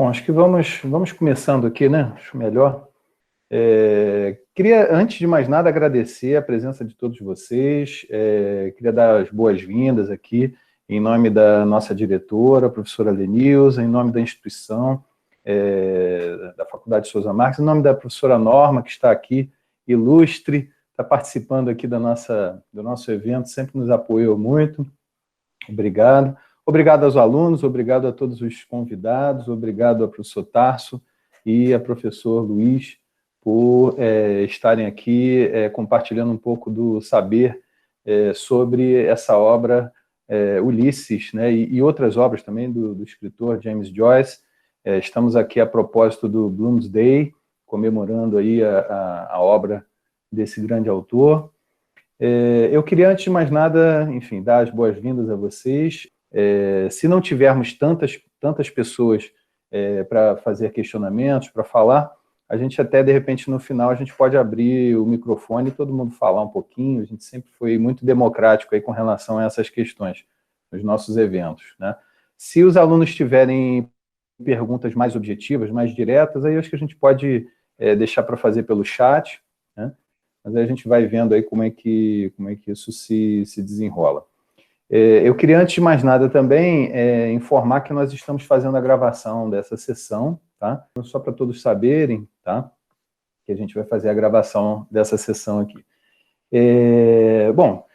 Bom, acho que vamos começando aqui, né? Acho melhor. Queria, antes de mais nada, agradecer a presença de todos vocês. Queria dar as boas-vindas aqui, em nome da nossa diretora, a professora Lenilza, em nome da instituição, da Faculdade Souza Marques, em nome da professora Norma, que está aqui, ilustre, está participando aqui do nosso evento, sempre nos apoiou muito. Obrigado. Obrigado aos alunos, obrigado a todos os convidados, obrigado ao professor Tarso e ao professor Luiz por estarem aqui compartilhando um pouco do saber sobre essa obra Ulisses, né, e outras obras também do escritor James Joyce. Estamos aqui a propósito do Bloomsday, comemorando aí a obra desse grande autor. Eu queria, antes de mais nada, enfim, dar as boas-vindas a vocês. Se não tivermos tantas pessoas para fazer questionamentos, para falar, a gente até, de repente, no final, a gente pode abrir o microfone e todo mundo falar um pouquinho. A gente sempre foi muito democrático aí com relação a essas questões nos nossos eventos, né? Se os alunos tiverem perguntas mais objetivas, mais diretas, aí eu acho que a gente pode deixar para fazer pelo chat, né? Mas aí a gente vai vendo aí como é que isso se desenrola. Eu queria, antes de mais nada, também informar que nós estamos fazendo a gravação dessa sessão, tá? Só para todos saberem, tá? Que a gente vai fazer a gravação dessa sessão aqui. Bom,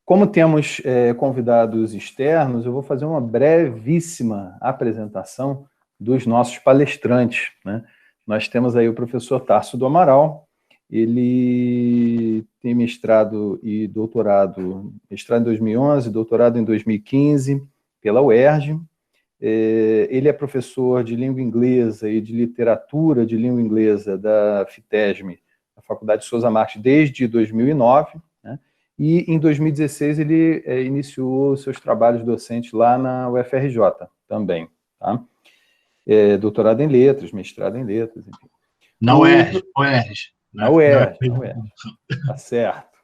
como temos convidados externos, eu vou fazer uma brevíssima apresentação dos nossos palestrantes, né? Nós temos aí o professor Tarso do Amaral. Ele tem mestrado e doutorado, mestrado em 2011, doutorado em 2015, pela UERJ. Ele é professor de língua inglesa e de literatura de língua inglesa da FITESM, da Faculdade Souza Marques, desde 2009, né? E em 2016 ele iniciou seus trabalhos docentes lá na UFRJ também, tá? Doutorado em letras, mestrado em letras, enfim. Na UERJ. Na UERJ, tá certo.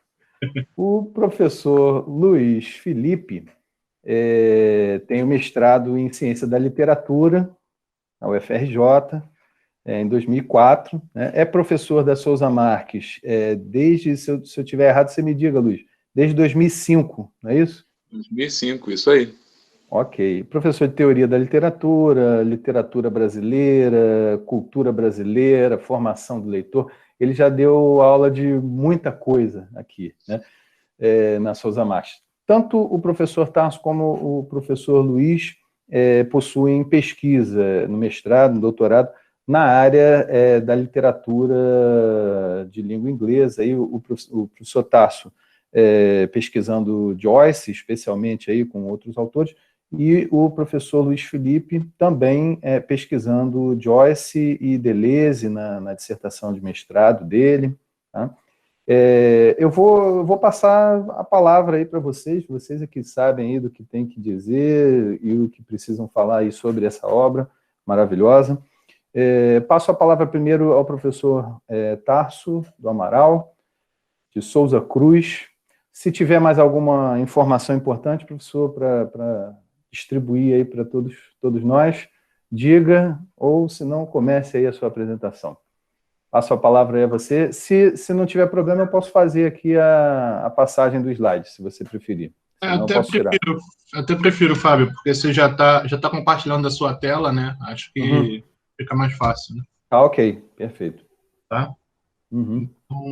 O professor Luiz Felipe tem o mestrado em Ciência da Literatura, na UFRJ, em 2004. Né? É professor da Souza Marques desde, se eu estiver errado, você me diga, Luiz, desde 2005, não é isso? 2005, isso aí. Ok. Professor de Teoria da Literatura, Literatura Brasileira, Cultura Brasileira, Formação do Leitor. Ele já deu aula de muita coisa aqui, né, na Souza Marques. Tanto o professor Tarso como o professor Luiz possuem pesquisa no mestrado, no doutorado, na área da literatura de língua inglesa. Aí o professor Tarso pesquisando Joyce, especialmente aí com outros autores, e o professor Luiz Felipe também pesquisando Joyce e Deleuze na dissertação de mestrado dele, tá? Eu vou passar a palavra aí para vocês é que sabem aí do que tem que dizer e o que precisam falar aí sobre essa obra maravilhosa. Passo a palavra primeiro ao professor Tarso do Amaral, de Souza Cruz. Se tiver mais alguma informação importante, professor, para distribuir aí para todos nós, diga, ou se não, comece aí a sua apresentação. Passo a palavra aí a você. Se não tiver problema, eu posso fazer aqui a passagem do slide, se você preferir. Até prefiro, Fábio, porque você já tá compartilhando a sua tela, né? Acho que fica mais fácil, né? Tá, ok. Perfeito. Tá? Então,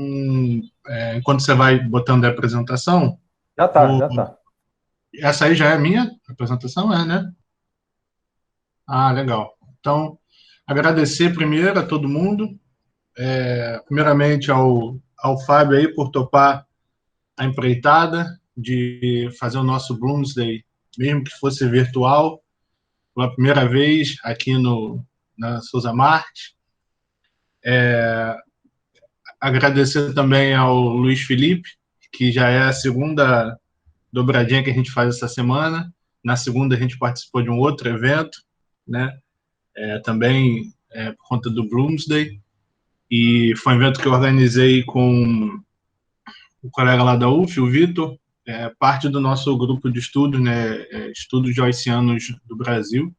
enquanto você vai botando a apresentação... Já tá. Essa aí já é a minha apresentação, né? Ah, legal. Então, agradecer primeiro a todo mundo, primeiramente ao Fábio aí por topar a empreitada de fazer o nosso Bloomsday, mesmo que fosse virtual, pela primeira vez aqui na Souza Marques. Agradecer também ao Luiz Felipe, que já é a segunda dobradinha que a gente faz essa semana. Na segunda a gente participou de um outro evento, né? Também por conta do Bloomsday, e foi um evento que eu organizei com o colega lá da UF, o Vitor, parte do nosso grupo de estudos, né? Estudos joycianos do Brasil.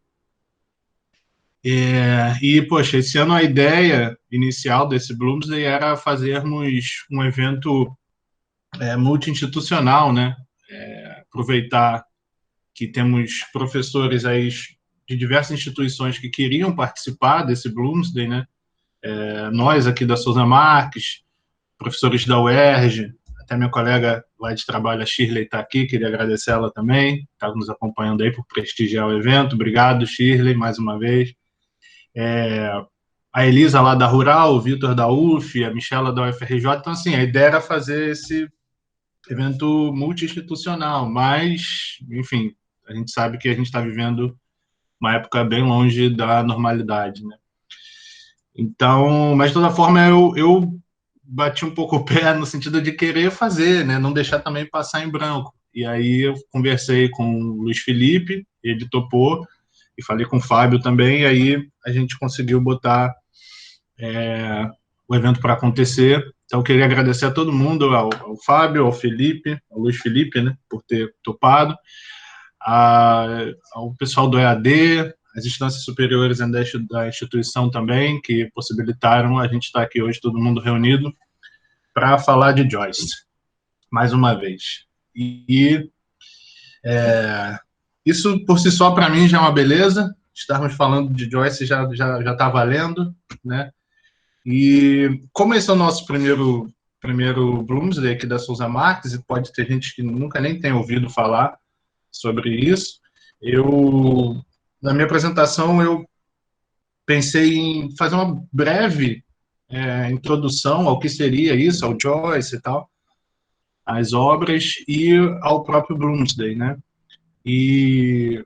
Poxa, esse ano a ideia inicial desse Bloomsday era fazermos um evento multi-institucional, né? Aproveitar que temos professores aí de diversas instituições que queriam participar desse Bloomsday, né? Nós aqui da Souza Marques, professores da UERJ, até minha colega lá de trabalho, a Shirley, está aqui, queria agradecer ela também, está nos acompanhando aí por prestigiar o evento. Obrigado, Shirley, mais uma vez. A Elisa lá da Rural, o Vitor da UF, a Michela da UFRJ. Então, assim, a ideia era fazer esse evento multi-institucional, mas, enfim, a gente sabe que a gente está vivendo uma época bem longe da normalidade, né? Então, mas de toda forma, eu bati um pouco o pé no sentido de querer fazer, né? Não deixar também passar em branco. E aí eu conversei com o Luiz Felipe, ele topou, e falei com o Fábio também, e aí a gente conseguiu botar o evento para acontecer. Então, eu queria agradecer a todo mundo, ao Fábio, ao Felipe, ao Luiz Felipe, né, por ter topado, ao pessoal do EAD, as instâncias superiores da instituição também, que possibilitaram a gente estar aqui hoje, todo mundo reunido, para falar de Joyce, mais uma vez. Isso, por si só, para mim, já é uma beleza. Estarmos falando de Joyce já está valendo, né? E como esse é o nosso primeiro Bloomsday aqui da Souza Marques, e pode ter gente que nunca nem tenha ouvido falar sobre isso, na minha apresentação, eu pensei em fazer uma breve introdução ao que seria isso, ao Joyce e tal, às obras e ao próprio Bloomsday, né? E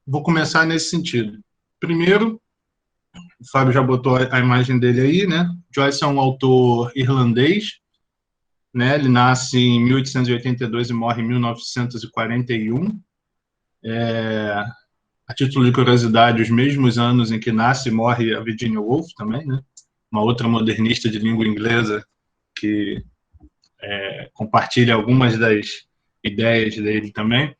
vou começar nesse sentido. Primeiro, o Fábio já botou a imagem dele aí, né? Joyce é um autor irlandês, né? Ele nasce em 1882 e morre em 1941. A título de curiosidade, os mesmos anos em que nasce e morre a Virginia Woolf também, né? Uma outra modernista de língua inglesa que compartilha algumas das ideias dele também.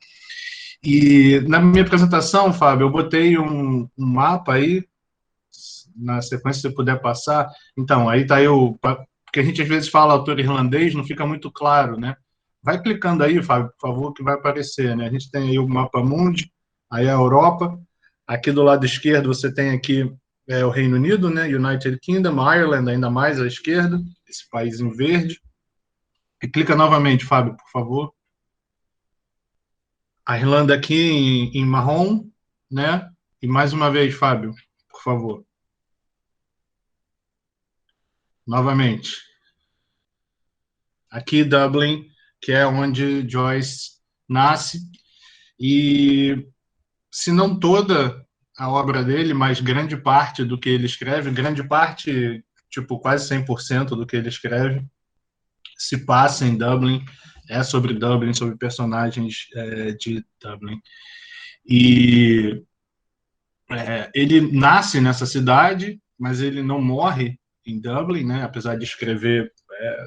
E na minha apresentação, Fábio, eu botei um mapa aí, na sequência, se você puder passar. Então, aí está porque a gente às vezes fala autor irlandês, não fica muito claro, né? Vai clicando aí, Fábio, por favor, que vai aparecer, né? A gente tem aí o mapa mundi, aí a Europa. Aqui do lado esquerdo você tem aqui o Reino Unido, né? United Kingdom, Ireland, ainda mais à esquerda, esse país em verde. E clica novamente, Fábio, por favor. A Irlanda aqui em marrom, né? E mais uma vez, Fábio, por favor. Novamente. Aqui Dublin, que é onde Joyce nasce. E se não toda a obra dele, mas grande parte do que ele escreve, grande parte, tipo quase 100% do que ele escreve, se passa em Dublin, sobre Dublin, sobre personagens de Dublin. E ele nasce nessa cidade, mas ele não morre em Dublin, né? Apesar de escrever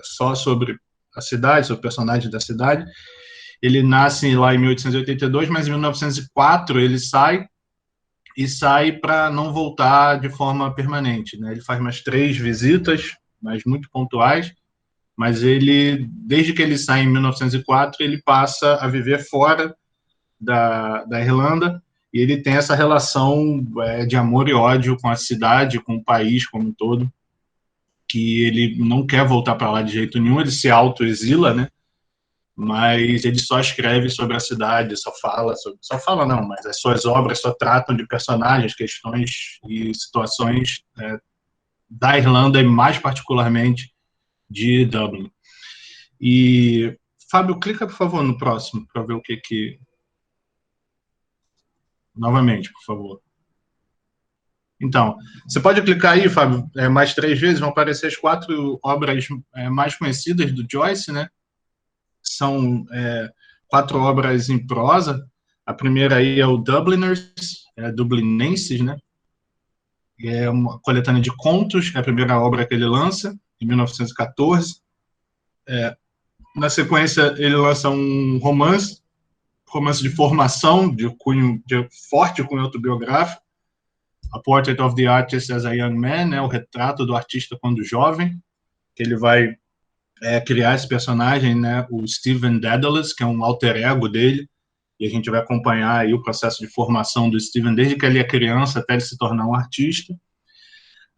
só sobre a cidade, sobre personagens da cidade. Ele nasce lá em 1882, mas em 1904 ele sai para não voltar de forma permanente, né? Ele faz mais 3 visitas, mas muito pontuais, mas ele, desde que ele sai em 1904, ele passa a viver fora da Irlanda, e ele tem essa relação de amor e ódio com a cidade, com o país como um todo, que ele não quer voltar para lá de jeito nenhum, ele se autoexila, né? Mas ele só escreve sobre a cidade, só fala não, mas as suas obras só tratam de personagens, questões e situações da Irlanda e mais particularmente de Dublin. E Fábio, clica por favor no próximo para ver o que novamente, por favor. Então, você pode clicar aí, Fábio, mais 3 vezes, vão aparecer as 4 obras mais conhecidas do Joyce, né? São 4 obras em prosa. A primeira aí é o Dubliners, Dublinenses, né? É uma coletânea de contos, é a primeira obra que ele lança, em 1914. Na sequência, ele lança um romance de formação, de forte cunho autobiográfico, A Portrait of the Artist as a Young Man, né, o retrato do artista quando jovem, que ele vai criar esse personagem, né, o Stephen Dedalus, que é um alter ego dele, e a gente vai acompanhar aí o processo de formação do Stephen desde que ele é criança até ele se tornar um artista.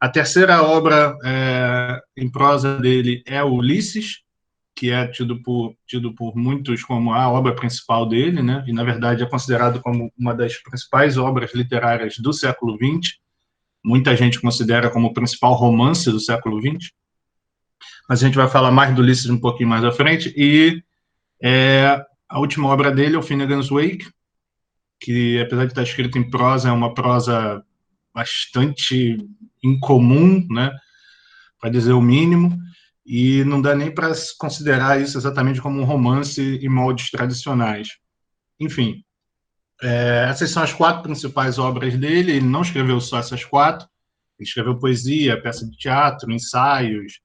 A terceira obra em prosa dele é o Ulisses, que é tido por muitos como a obra principal dele, né? E, na verdade, é considerado como uma das principais obras literárias do século XX. Muita gente considera como o principal romance do século XX. Mas a gente vai falar mais do Ulisses um pouquinho mais à frente. E a última obra dele é o Finnegan's Wake, que, apesar de estar escrito em prosa, é uma prosa bastante incomum, né? Para dizer o mínimo. E não dá nem para considerar isso exatamente como um romance em moldes tradicionais. Enfim, essas são as 4 principais obras dele. Ele não escreveu só essas 4, ele escreveu poesia, peça de teatro, ensaios,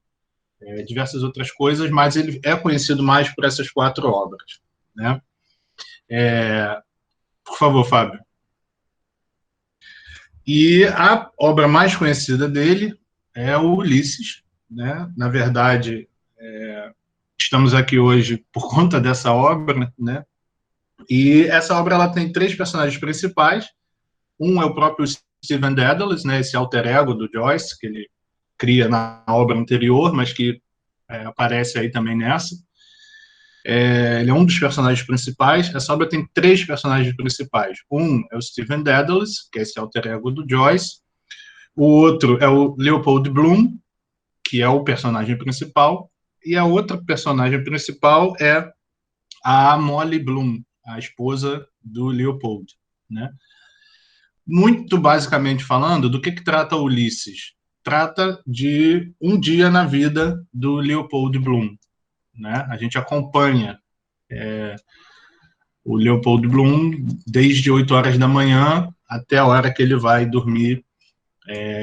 diversas outras coisas, mas ele é conhecido mais por essas 4 obras, né? Por favor, Fábio. E a obra mais conhecida dele é o Ulisses, né? Na verdade, estamos aqui hoje por conta dessa obra, né? E essa obra ela tem 3 personagens principais. Um é o próprio Stephen Dedalus, né? Esse alter ego do Joyce, que ele cria na obra anterior, mas que aparece aí também nessa. Ele é um dos personagens principais. Essa obra tem 3 personagens principais. Um é o Stephen Dedalus, que é esse alter ego do Joyce. O outro é o Leopold Bloom, que é o personagem principal. E a outra personagem principal é a Molly Bloom, a esposa do Leopold, né? Muito basicamente falando, do que trata Ulisses? Trata de um dia na vida do Leopold Bloom, né? A gente acompanha o Leopold Bloom desde 8 horas da manhã até a hora que ele vai dormir,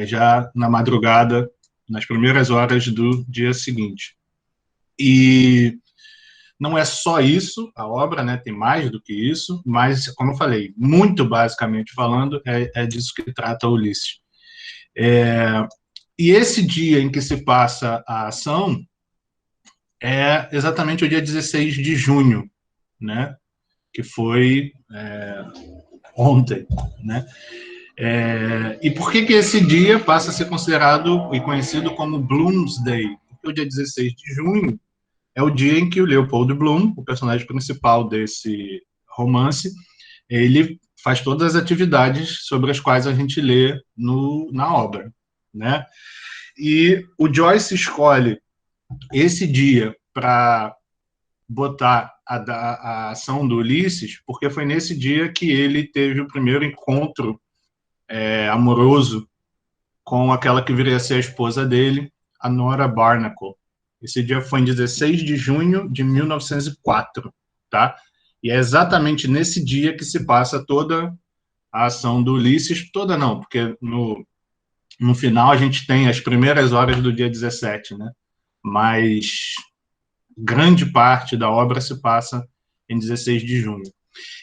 já na madrugada, nas primeiras horas do dia seguinte. E não é só isso, a obra, né, tem mais do que isso, mas, como eu falei, muito basicamente falando, é disso que trata Ulisses. E esse dia em que se passa a ação é exatamente o dia 16 de junho, né, que foi ontem, né? E por que esse dia passa a ser considerado e conhecido como Bloomsday? Porque o dia 16 de junho é o dia em que o Leopold Bloom, o personagem principal desse romance, ele faz todas as atividades sobre as quais a gente lê na obra, né? E o Joyce escolhe esse dia para botar a ação do Ulisses, porque foi nesse dia que ele teve o primeiro encontro amoroso com aquela que viria a ser a esposa dele, a Nora Barnacle. Esse dia foi em 16 de junho de 1904, tá? E é exatamente nesse dia que se passa toda a ação do Ulisses, toda não, porque no final a gente tem as primeiras horas do dia 17, né? Mas grande parte da obra se passa em 16 de junho.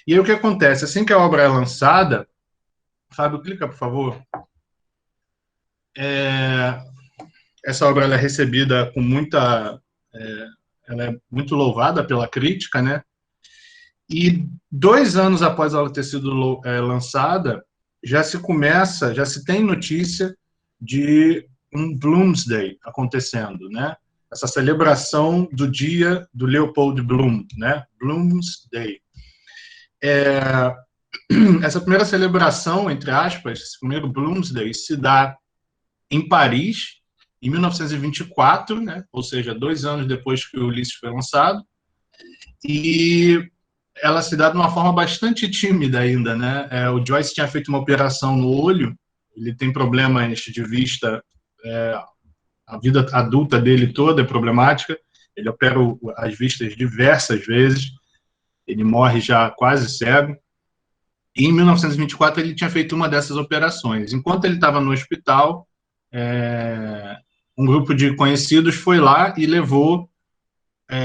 E aí o que acontece? Assim que a obra é lançada, Fábio, clica, por favor. Essa obra ela é recebida com muita... ela é muito louvada pela crítica, né? E 2 anos após ela ter sido lançada, já se tem notícia de um Bloomsday acontecendo, né? Essa celebração do dia do Leopold Bloom, né? Bloomsday. Essa primeira celebração, entre aspas, esse primeiro Bloomsday, se dá em Paris, em 1924, né? Ou seja, 2 anos depois que o Ulisses foi lançado, e ela se dá de uma forma bastante tímida ainda, né? O Joyce tinha feito uma operação no olho, ele tem problemas de vista, a vida adulta dele toda é problemática, ele opera as vistas diversas vezes, ele morre já quase cego, e em 1924 ele tinha feito uma dessas operações. Enquanto ele estava no hospital, um grupo de conhecidos foi lá e levou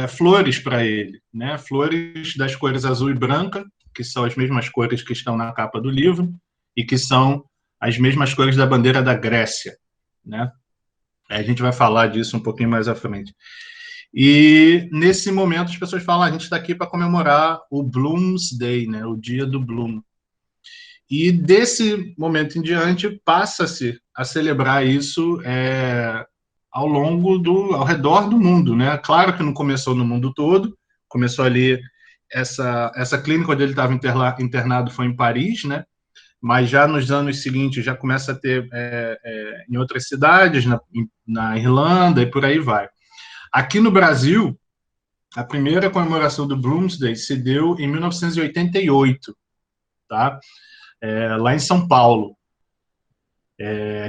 flores para ele, né? Flores das cores azul e branca, que são as mesmas cores que estão na capa do livro, e que são as mesmas cores da bandeira da Grécia, né? A gente vai falar disso um pouquinho mais à frente. E nesse momento as pessoas falam, a gente está aqui para comemorar o Bloomsday, né? O dia do Bloom. E desse momento em diante passa-se a celebrar isso ao redor do mundo, né? Claro que não começou no mundo todo, começou ali, essa clínica onde ele estava internado foi em Paris, né? Mas já nos anos seguintes já começa a ter em outras cidades, na Irlanda e por aí vai. Aqui no Brasil, a primeira comemoração do Bloomsday se deu em 1988, tá? Lá em São Paulo.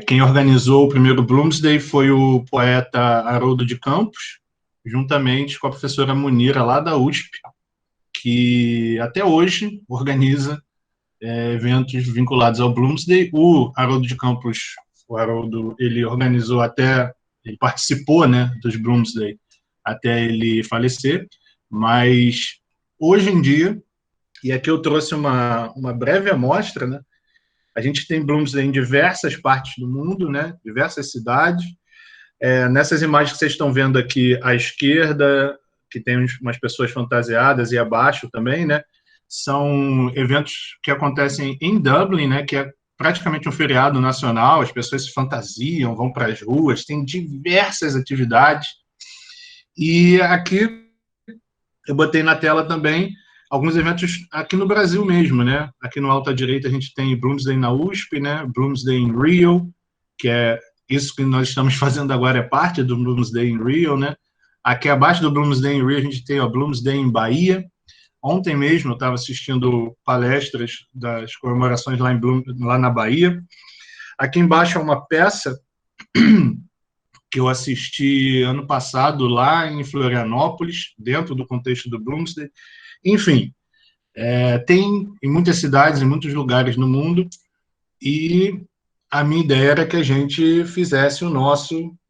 Quem organizou o primeiro Bloomsday foi o poeta Haroldo de Campos, juntamente com a professora Munira, lá da USP, que até hoje organiza eventos vinculados ao Bloomsday. O Haroldo de Campos, ele organizou ele participou, né, dos Bloomsday até ele falecer, mas hoje em dia, e aqui eu trouxe uma breve amostra, né, a gente tem Bloomsday em diversas partes do mundo, né, diversas cidades. Nessas imagens que vocês estão vendo aqui à esquerda, que tem umas pessoas fantasiadas, e abaixo também, né, são eventos que acontecem em Dublin, né, que é praticamente um feriado nacional, as pessoas se fantasiam, vão para as ruas, tem diversas atividades. E aqui eu botei na tela também alguns eventos aqui no Brasil mesmo, né? Aqui no alto à direita a gente tem Bloomsday na USP, né? Bloomsday em Rio, que é isso que nós estamos fazendo agora, é parte do Bloomsday em Rio, né? Aqui abaixo do Bloomsday em Rio a gente tem o Bloomsday em Bahia. Ontem mesmo eu estava assistindo palestras das comemorações lá na Bahia. Aqui embaixo é uma peça que eu assisti ano passado lá em Florianópolis, dentro do contexto do Bloomsday. Enfim, tem em muitas cidades, em muitos lugares no mundo, e a minha ideia era que a gente fizesse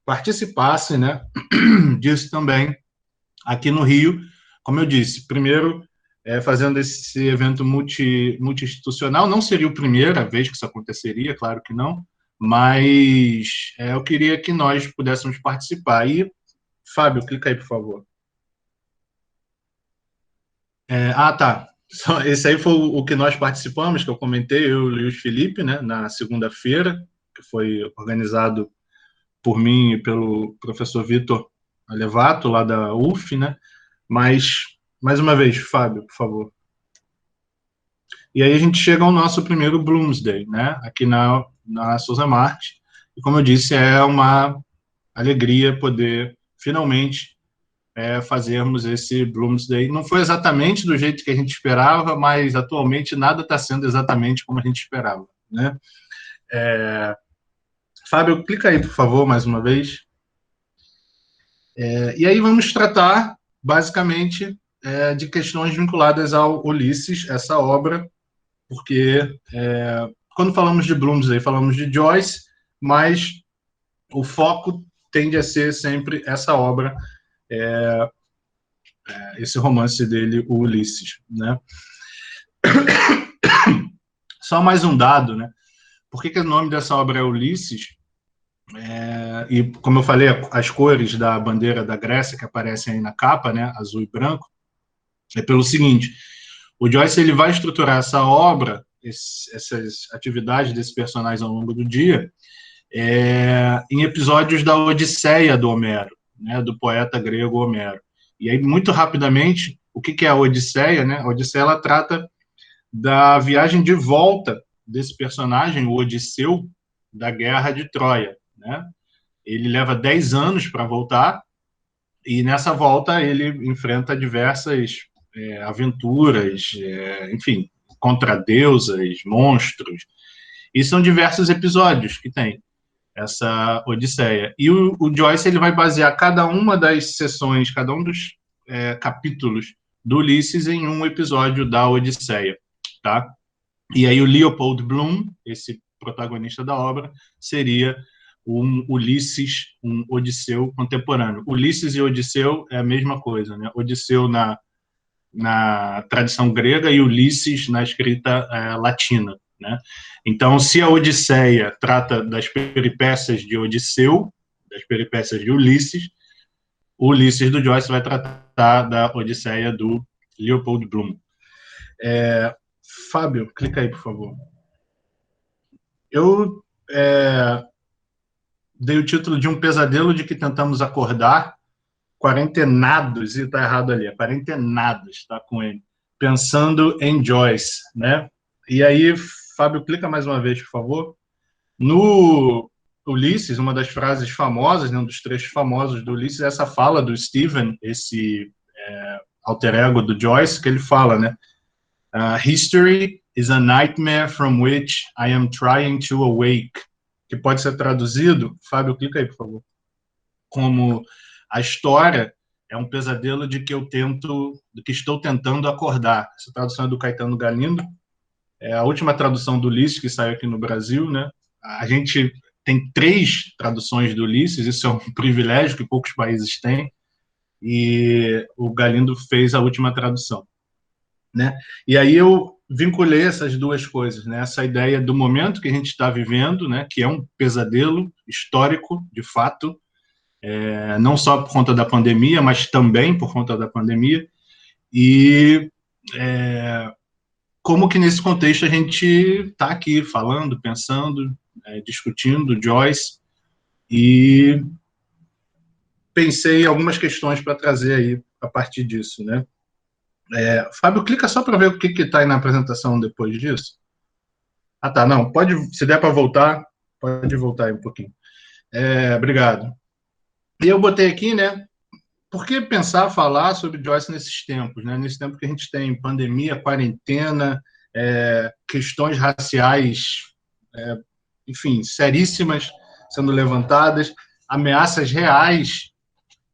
participasse, né, disso também aqui no Rio, como eu disse, primeiro fazendo esse evento multi-institucional. Não seria a primeira vez que isso aconteceria, claro que não, mas eu queria que nós pudéssemos participar. E, Fábio, clica aí, por favor. Tá. Esse aí foi o que nós participamos, que eu comentei, eu e o Luiz Felipe, né, na segunda-feira, que foi organizado por mim e pelo professor Vitor Alevato, lá da UF, né? Mas, mais uma vez, Fábio, por favor. E aí a gente chega ao nosso primeiro Bloomsday, né, aqui na Souza Marte. E como eu disse, é uma alegria poder, finalmente, fazermos esse Bloomsday. Não foi exatamente do jeito que a gente esperava, mas atualmente nada está sendo exatamente como a gente esperava, né? Fábio, clica aí, por favor, mais uma vez. E aí vamos tratar, basicamente, de questões vinculadas ao Ulisses, essa obra, porque quando falamos de Bloomsday, falamos de Joyce, mas o foco tende a ser sempre essa obra, esse romance dele, o Ulisses, né? Só mais um dado, né? Por que o nome dessa obra é Ulisses? E, como eu falei, as cores da bandeira da Grécia que aparecem aí na capa, né, azul e branco, é pelo seguinte: o Joyce ele vai estruturar essa obra, essas atividades desses personagens ao longo do dia, em episódios da Odisseia do Homero, né, do poeta grego Homero. E aí, muito rapidamente, o que é a Odisseia, né? A Odisseia ela trata da viagem de volta desse personagem, o Odisseu, da Guerra de Troia, né? Ele leva 10 anos para voltar, e nessa volta ele enfrenta diversas aventuras, enfim, contra deusas, monstros, e são diversos episódios que tem essa Odisseia. E o Joyce ele vai basear cada uma das sessões, cada um dos capítulos do Ulisses em um episódio da Odisseia, tá? E aí o Leopold Bloom, esse protagonista da obra, seria um Ulisses, um Odisseu contemporâneo. Ulisses e Odisseu é a mesma coisa, né? Odisseu na tradição grega e Ulisses na escrita latina, né? Então, se a Odisseia trata das peripécias de Odisseu, das peripécias de Ulisses, o Ulisses do Joyce vai tratar da Odisseia do Leopold Bloom. Fábio, clica aí, por favor. Eu dei o título de Um Pesadelo de que Tentamos Acordar, quarentenados, e está errado ali, quarentenados, está com ele, pensando em Joyce, né? E aí, Fábio, clica mais uma vez, por favor. No Ulisses, uma das frases famosas, né, um dos trechos famosos do Ulisses, é essa fala do Stephen, esse alter ego do Joyce, que ele fala, né? History is a nightmare from which I am trying to awake. Que pode ser traduzido, Fábio, clica aí, por favor, como a história é um pesadelo de que estou tentando acordar. Essa tradução é do Caetano Galindo, é a última tradução do Ulisses que saiu aqui no Brasil, né? A gente tem 3 traduções do Ulisses, isso é um privilégio que poucos países têm, e o Galindo fez a última tradução, né? E aí eu vinculei essas duas coisas, né? Essa ideia do momento que a gente está vivendo, né? Que é um pesadelo histórico, de fato, não só por conta da pandemia, mas também por conta da pandemia, e como que nesse contexto a gente está aqui falando, pensando, discutindo Joyce, e pensei em algumas questões para trazer aí a partir disso, né? Fábio, clica só para ver o que está aí na apresentação depois disso. Ah, tá, não, pode, se der para voltar, pode voltar aí um pouquinho. Obrigado. E eu botei aqui, né, por que pensar, falar sobre Joyce nesses tempos, né? Nesse tempo que a gente tem pandemia, quarentena, questões raciais, enfim, seríssimas sendo levantadas, ameaças reais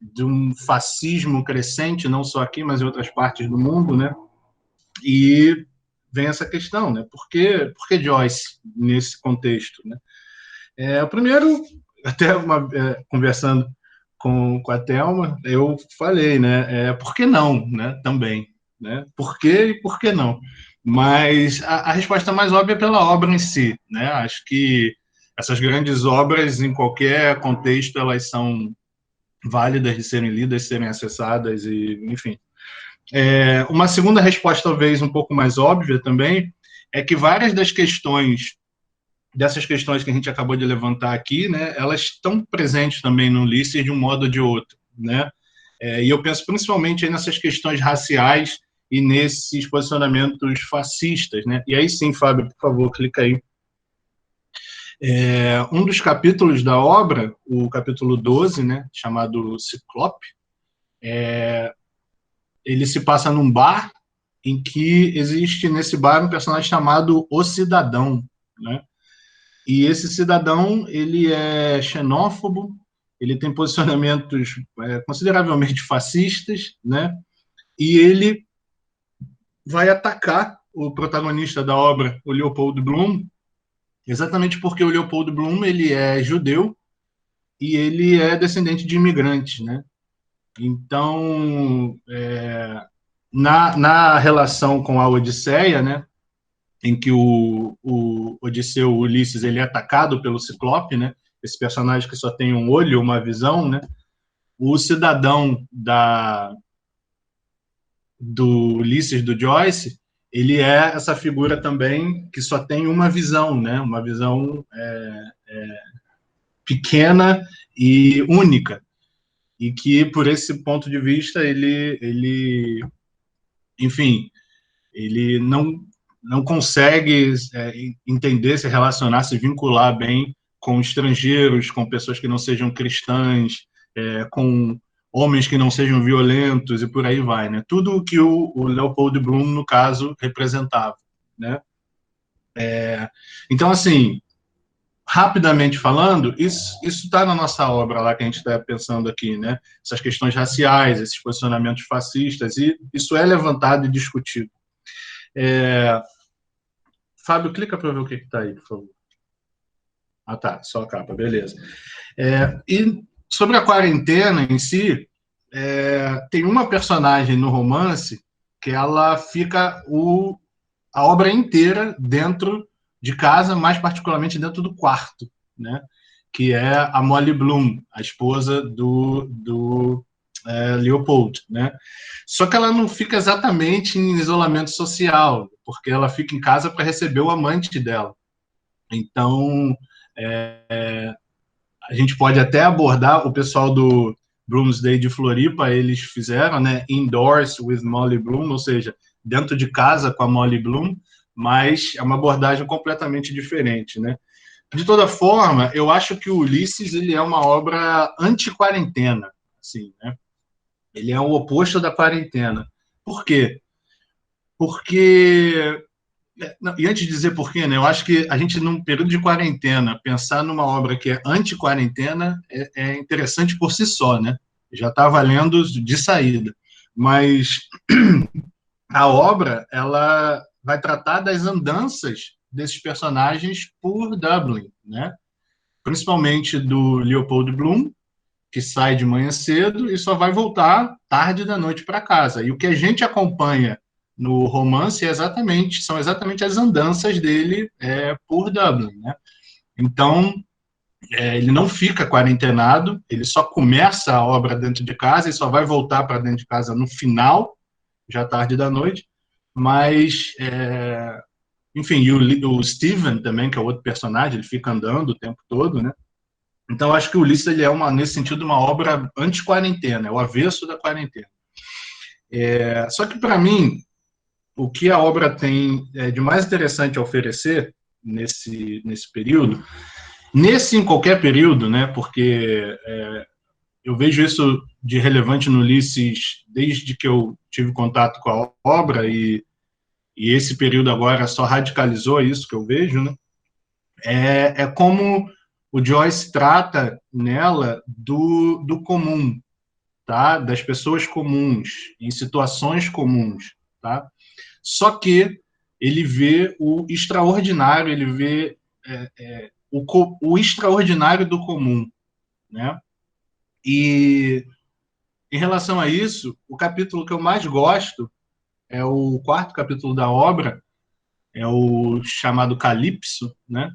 de um fascismo crescente, não só aqui, mas em outras partes do mundo, né? E vem essa questão, né? Por que Joyce nesse contexto, né? O primeiro, até conversando com a Thelma, eu falei, né? Por que não, né? Também, né? Por quê e por que não? Mas a resposta mais óbvia é pela obra em si, né? Acho que essas grandes obras, em qualquer contexto, elas são válidas de serem lidas, serem acessadas, e, enfim. Uma segunda resposta, talvez um pouco mais óbvia também, é que várias dessas questões que a gente acabou de levantar aqui, né, elas estão presentes também no Ulisses de um modo ou de outro, né? E eu penso principalmente aí nessas questões raciais e nesses posicionamentos fascistas, né? E aí sim, Fábio, por favor, clica aí. Um dos capítulos da obra, o capítulo 12, né, chamado Ciclope, ele se passa num bar em que existe nesse bar um personagem chamado O Cidadão, né? E esse cidadão, ele é xenófobo, ele tem posicionamentos consideravelmente fascistas, né? E ele vai atacar o protagonista da obra, o Leopold Bloom, exatamente porque o Leopold Bloom, ele é judeu e ele é descendente de imigrantes, né? Então, na relação com a Odisseia, né, em que o Odisseu, o Ulisses, ele é atacado pelo Ciclope, né, esse personagem que só tem um olho, uma visão, né, o cidadão do Ulisses, do Joyce, ele é essa figura também que só tem uma visão, né, uma visão pequena e única, e que, por esse ponto de vista, ele enfim, ele não consegue entender, se relacionar, se vincular bem com estrangeiros, com pessoas que não sejam cristãs, com homens que não sejam violentos, e por aí vai, né? Tudo o que o Leopold Bloom, no caso, representava, né? Então, assim, rapidamente falando, isso está na nossa obra lá que a gente está pensando aqui, né? Essas questões raciais, esses posicionamentos fascistas, e isso é levantado e discutido. Fábio, clica para ver o que está aí, por favor. Ah, tá, só a capa, beleza. E sobre a quarentena em si, tem uma personagem no romance que ela fica a obra inteira dentro de casa, mais particularmente dentro do quarto, né? Que é a Molly Bloom, a esposa do Leopold, né? Só que ela não fica exatamente em isolamento social, porque ela fica em casa para receber o amante dela. Então, a gente pode até abordar o pessoal do Bloomsday de Floripa, eles fizeram, né, Indoors with Molly Bloom, ou seja, dentro de casa com a Molly Bloom, mas é uma abordagem completamente diferente, né? De toda forma, eu acho que o Ulisses ele é uma obra anti-quarentena, assim, né? Ele é o oposto da quarentena. Por quê? Porque e antes de dizer por quê, né, eu acho que a gente, num período de quarentena, pensar numa obra que é anti-quarentena é interessante por si só, né? Já está valendo de saída. Mas a obra, ela vai tratar das andanças desses personagens por Dublin, né? Principalmente do Leopold Bloom, que sai de manhã cedo e só vai voltar tarde da noite para casa. E o que a gente acompanha no romance são exatamente as andanças dele por Dublin, né? Então, ele não fica quarentenado, ele só começa a obra dentro de casa e só vai voltar para dentro de casa no final, já tarde da noite, mas, enfim, e o Steven também, que é outro personagem, ele fica andando o tempo todo, né? Então, acho que o Ulisses ele é, nesse sentido, uma obra anti-quarentena, é o avesso da quarentena. Só que, para mim, o que a obra tem de mais interessante a oferecer nesse período, em qualquer período, né, porque eu vejo isso de relevante no Ulisses desde que eu tive contato com a obra, e esse período agora só radicalizou isso que eu vejo, né, é como o Joyce trata nela do comum, tá? Das pessoas comuns, em situações comuns, tá? Só que ele vê o extraordinário, ele vê o extraordinário do comum, né? E em relação a isso, o capítulo que eu mais gosto é o 4º capítulo da obra, é o chamado Calypso, né?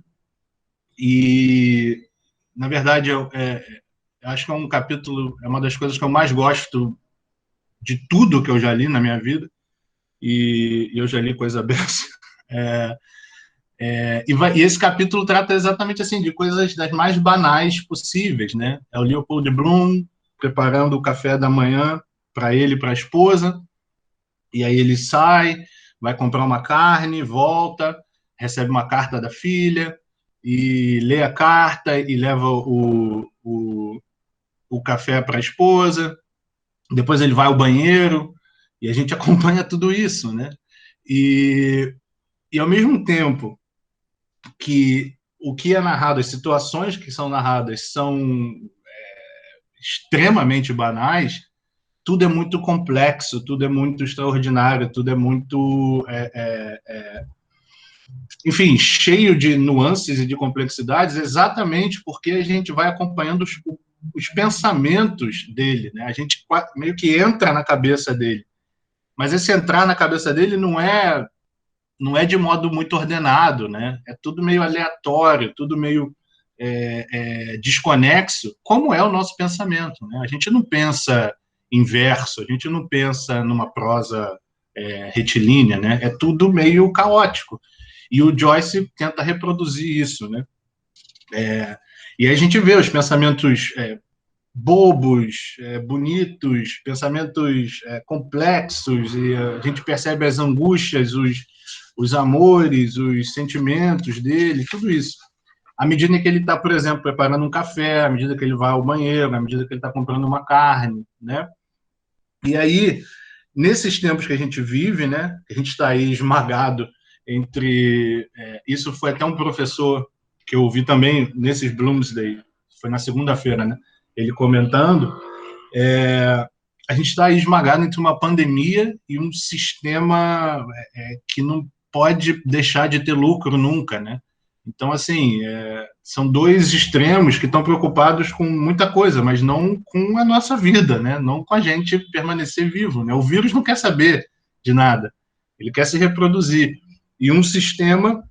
E, na verdade, eu acho que é um capítulo, é uma das coisas que eu mais gosto de tudo que eu já li na minha vida, e eu já li coisa beça. E esse capítulo trata exatamente assim de coisas das mais banais possíveis, né? É o Leopold Bloom preparando o café da manhã para ele e para a esposa, e aí ele sai, vai comprar uma carne, volta, recebe uma carta da filha, e lê a carta e leva o café para a esposa, depois ele vai ao banheiro, e a gente acompanha tudo isso, né? E ao mesmo tempo que o que é narrado, as situações que são narradas são extremamente banais, tudo é muito complexo, tudo é muito extraordinário, tudo é muito, enfim, cheio de nuances e de complexidades, exatamente porque a gente vai acompanhando os pensamentos dele, né? A gente meio que entra na cabeça dele. Mas esse entrar na cabeça dele não é de modo muito ordenado, né? É tudo meio aleatório, tudo meio desconexo, como é o nosso pensamento, né? A gente não pensa em verso, a gente não pensa numa prosa retilínea, né? É tudo meio caótico. E o Joyce tenta reproduzir isso, né? E aí a gente vê os pensamentos bobos, bonitos, pensamentos complexos, e a gente percebe as angústias, os amores, os sentimentos dele, tudo isso. À medida que ele está, por exemplo, preparando um café, à medida que ele vai ao banheiro, à medida que ele está comprando uma carne, né? E aí, nesses tempos que a gente vive, né? A gente está aí esmagado entre... isso foi até um professor que eu ouvi também nesses Bloomsday, foi na segunda-feira, né? Ele comentando, a gente está esmagado entre uma pandemia e um sistema que não pode deixar de ter lucro nunca, né? Então, assim, são dois extremos que estão preocupados com muita coisa, mas não com a nossa vida, né? Não com a gente permanecer vivo, né? O vírus não quer saber de nada, ele quer se reproduzir. E um sistema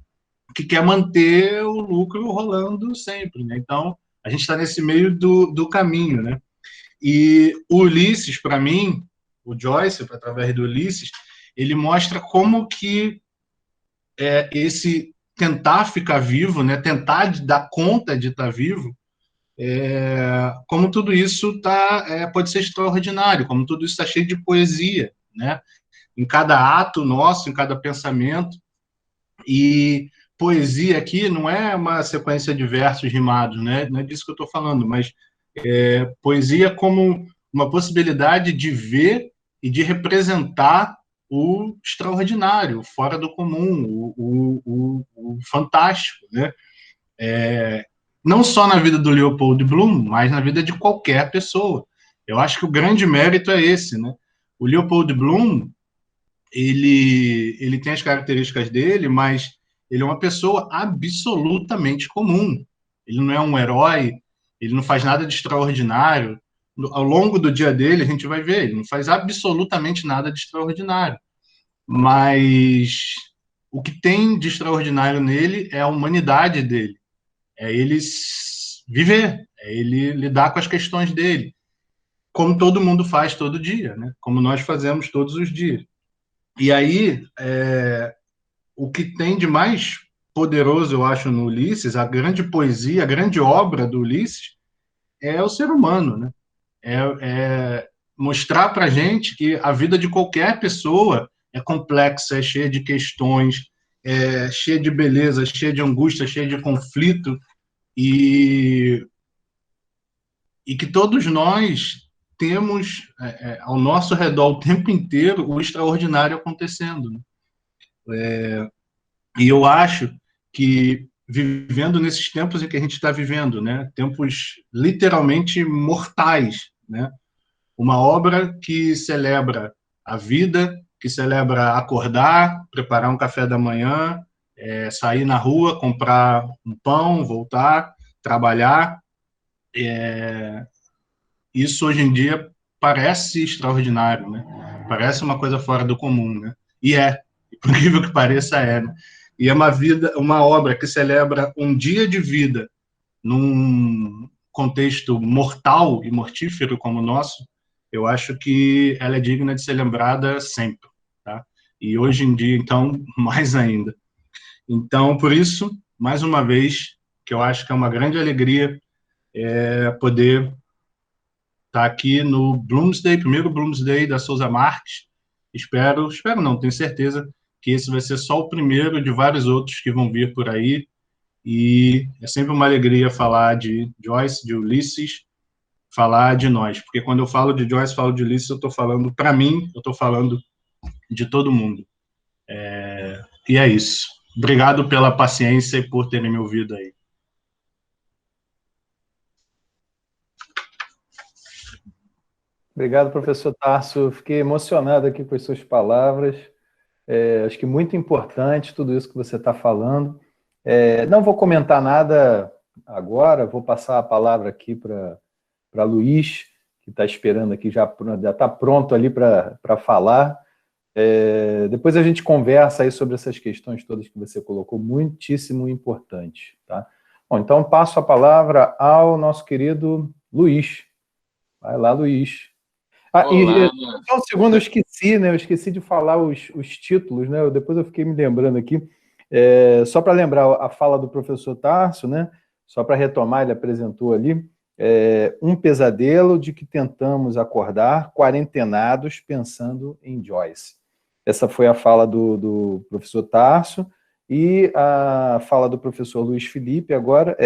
que quer manter o lucro rolando sempre, né? Então, a gente está nesse meio do caminho, né? E o Ulisses, para mim, o Joyce, através do Ulisses, ele mostra como que esse tentar ficar vivo, né? Tentar dar conta de estar vivo, como tudo isso pode ser extraordinário, como tudo isso está cheio de poesia, né? Em cada ato nosso, em cada pensamento. E poesia aqui não é uma sequência de versos rimados, né? Não é disso que eu estou falando, mas poesia como uma possibilidade de ver e de representar o extraordinário, o fora do comum, o fantástico, né? Não só na vida do Leopold Bloom, mas na vida de qualquer pessoa. Eu acho que o grande mérito é esse, né? O Leopold Bloom, ele tem as características dele, mas ele é uma pessoa absolutamente comum. Ele não é um herói, ele não faz nada de extraordinário. Ao longo do dia dele, a gente vai ver, ele não faz absolutamente nada de extraordinário. Mas o que tem de extraordinário nele é a humanidade dele. É ele viver, é ele lidar com as questões dele, como todo mundo faz todo dia, né? Como nós fazemos todos os dias. E aí, o que tem de mais poderoso, eu acho, no Ulisses, a grande poesia, a grande obra do Ulisses, é o ser humano, né? Mostrar para a gente que a vida de qualquer pessoa é complexa, é cheia de questões, é cheia de beleza, cheia de angústia, cheia de conflito, e que todos nós temos ao nosso redor o tempo inteiro o extraordinário acontecendo, né? E eu acho que vivendo nesses tempos em que a gente está vivendo, né, tempos literalmente mortais, né, uma obra que celebra a vida, que celebra acordar, preparar um café da manhã, sair na rua, comprar um pão, voltar, trabalhar. Isso hoje em dia parece extraordinário, né? Parece uma coisa fora do comum, né? E por incrível que pareça, né? E é uma obra que celebra um dia de vida num contexto mortal e mortífero como o nosso. Eu acho que ela é digna de ser lembrada sempre, tá? E hoje em dia, então, mais ainda. Então, por isso, mais uma vez, que eu acho que é uma grande alegria poder estar aqui no Bloomsday, primeiro Bloomsday da Souza Marques. Espero não, tenho certeza que esse vai ser só o primeiro de vários outros que vão vir por aí. E é sempre uma alegria falar de Joyce, de Ulisses, falar de nós. Porque quando eu falo de Joyce, falo de Ulisses, eu estou falando para mim, eu estou falando de todo mundo. E é isso. Obrigado pela paciência e por terem me ouvido aí. Obrigado, professor Tarso. Fiquei emocionado aqui com as suas palavras. Acho que muito importante tudo isso que você está falando. Não vou comentar nada agora, vou passar a palavra aqui para Luiz, que está esperando aqui, já está pronto ali para falar. Depois a gente conversa aí sobre essas questões todas que você colocou, muitíssimo importante. Tá? Bom, então passo a palavra ao nosso querido Luiz. Vai lá, Luiz. Olá. Só um segundo, eu esqueci, né? Eu esqueci de falar os títulos, né? Depois eu fiquei me lembrando aqui. Só para lembrar a fala do professor Tarso, né? Só para retomar, ele apresentou ali. Um pesadelo de que tentamos acordar, quarentenados, pensando em Joyce. Essa foi a fala do professor Tarso. E a fala do professor Luiz Felipe agora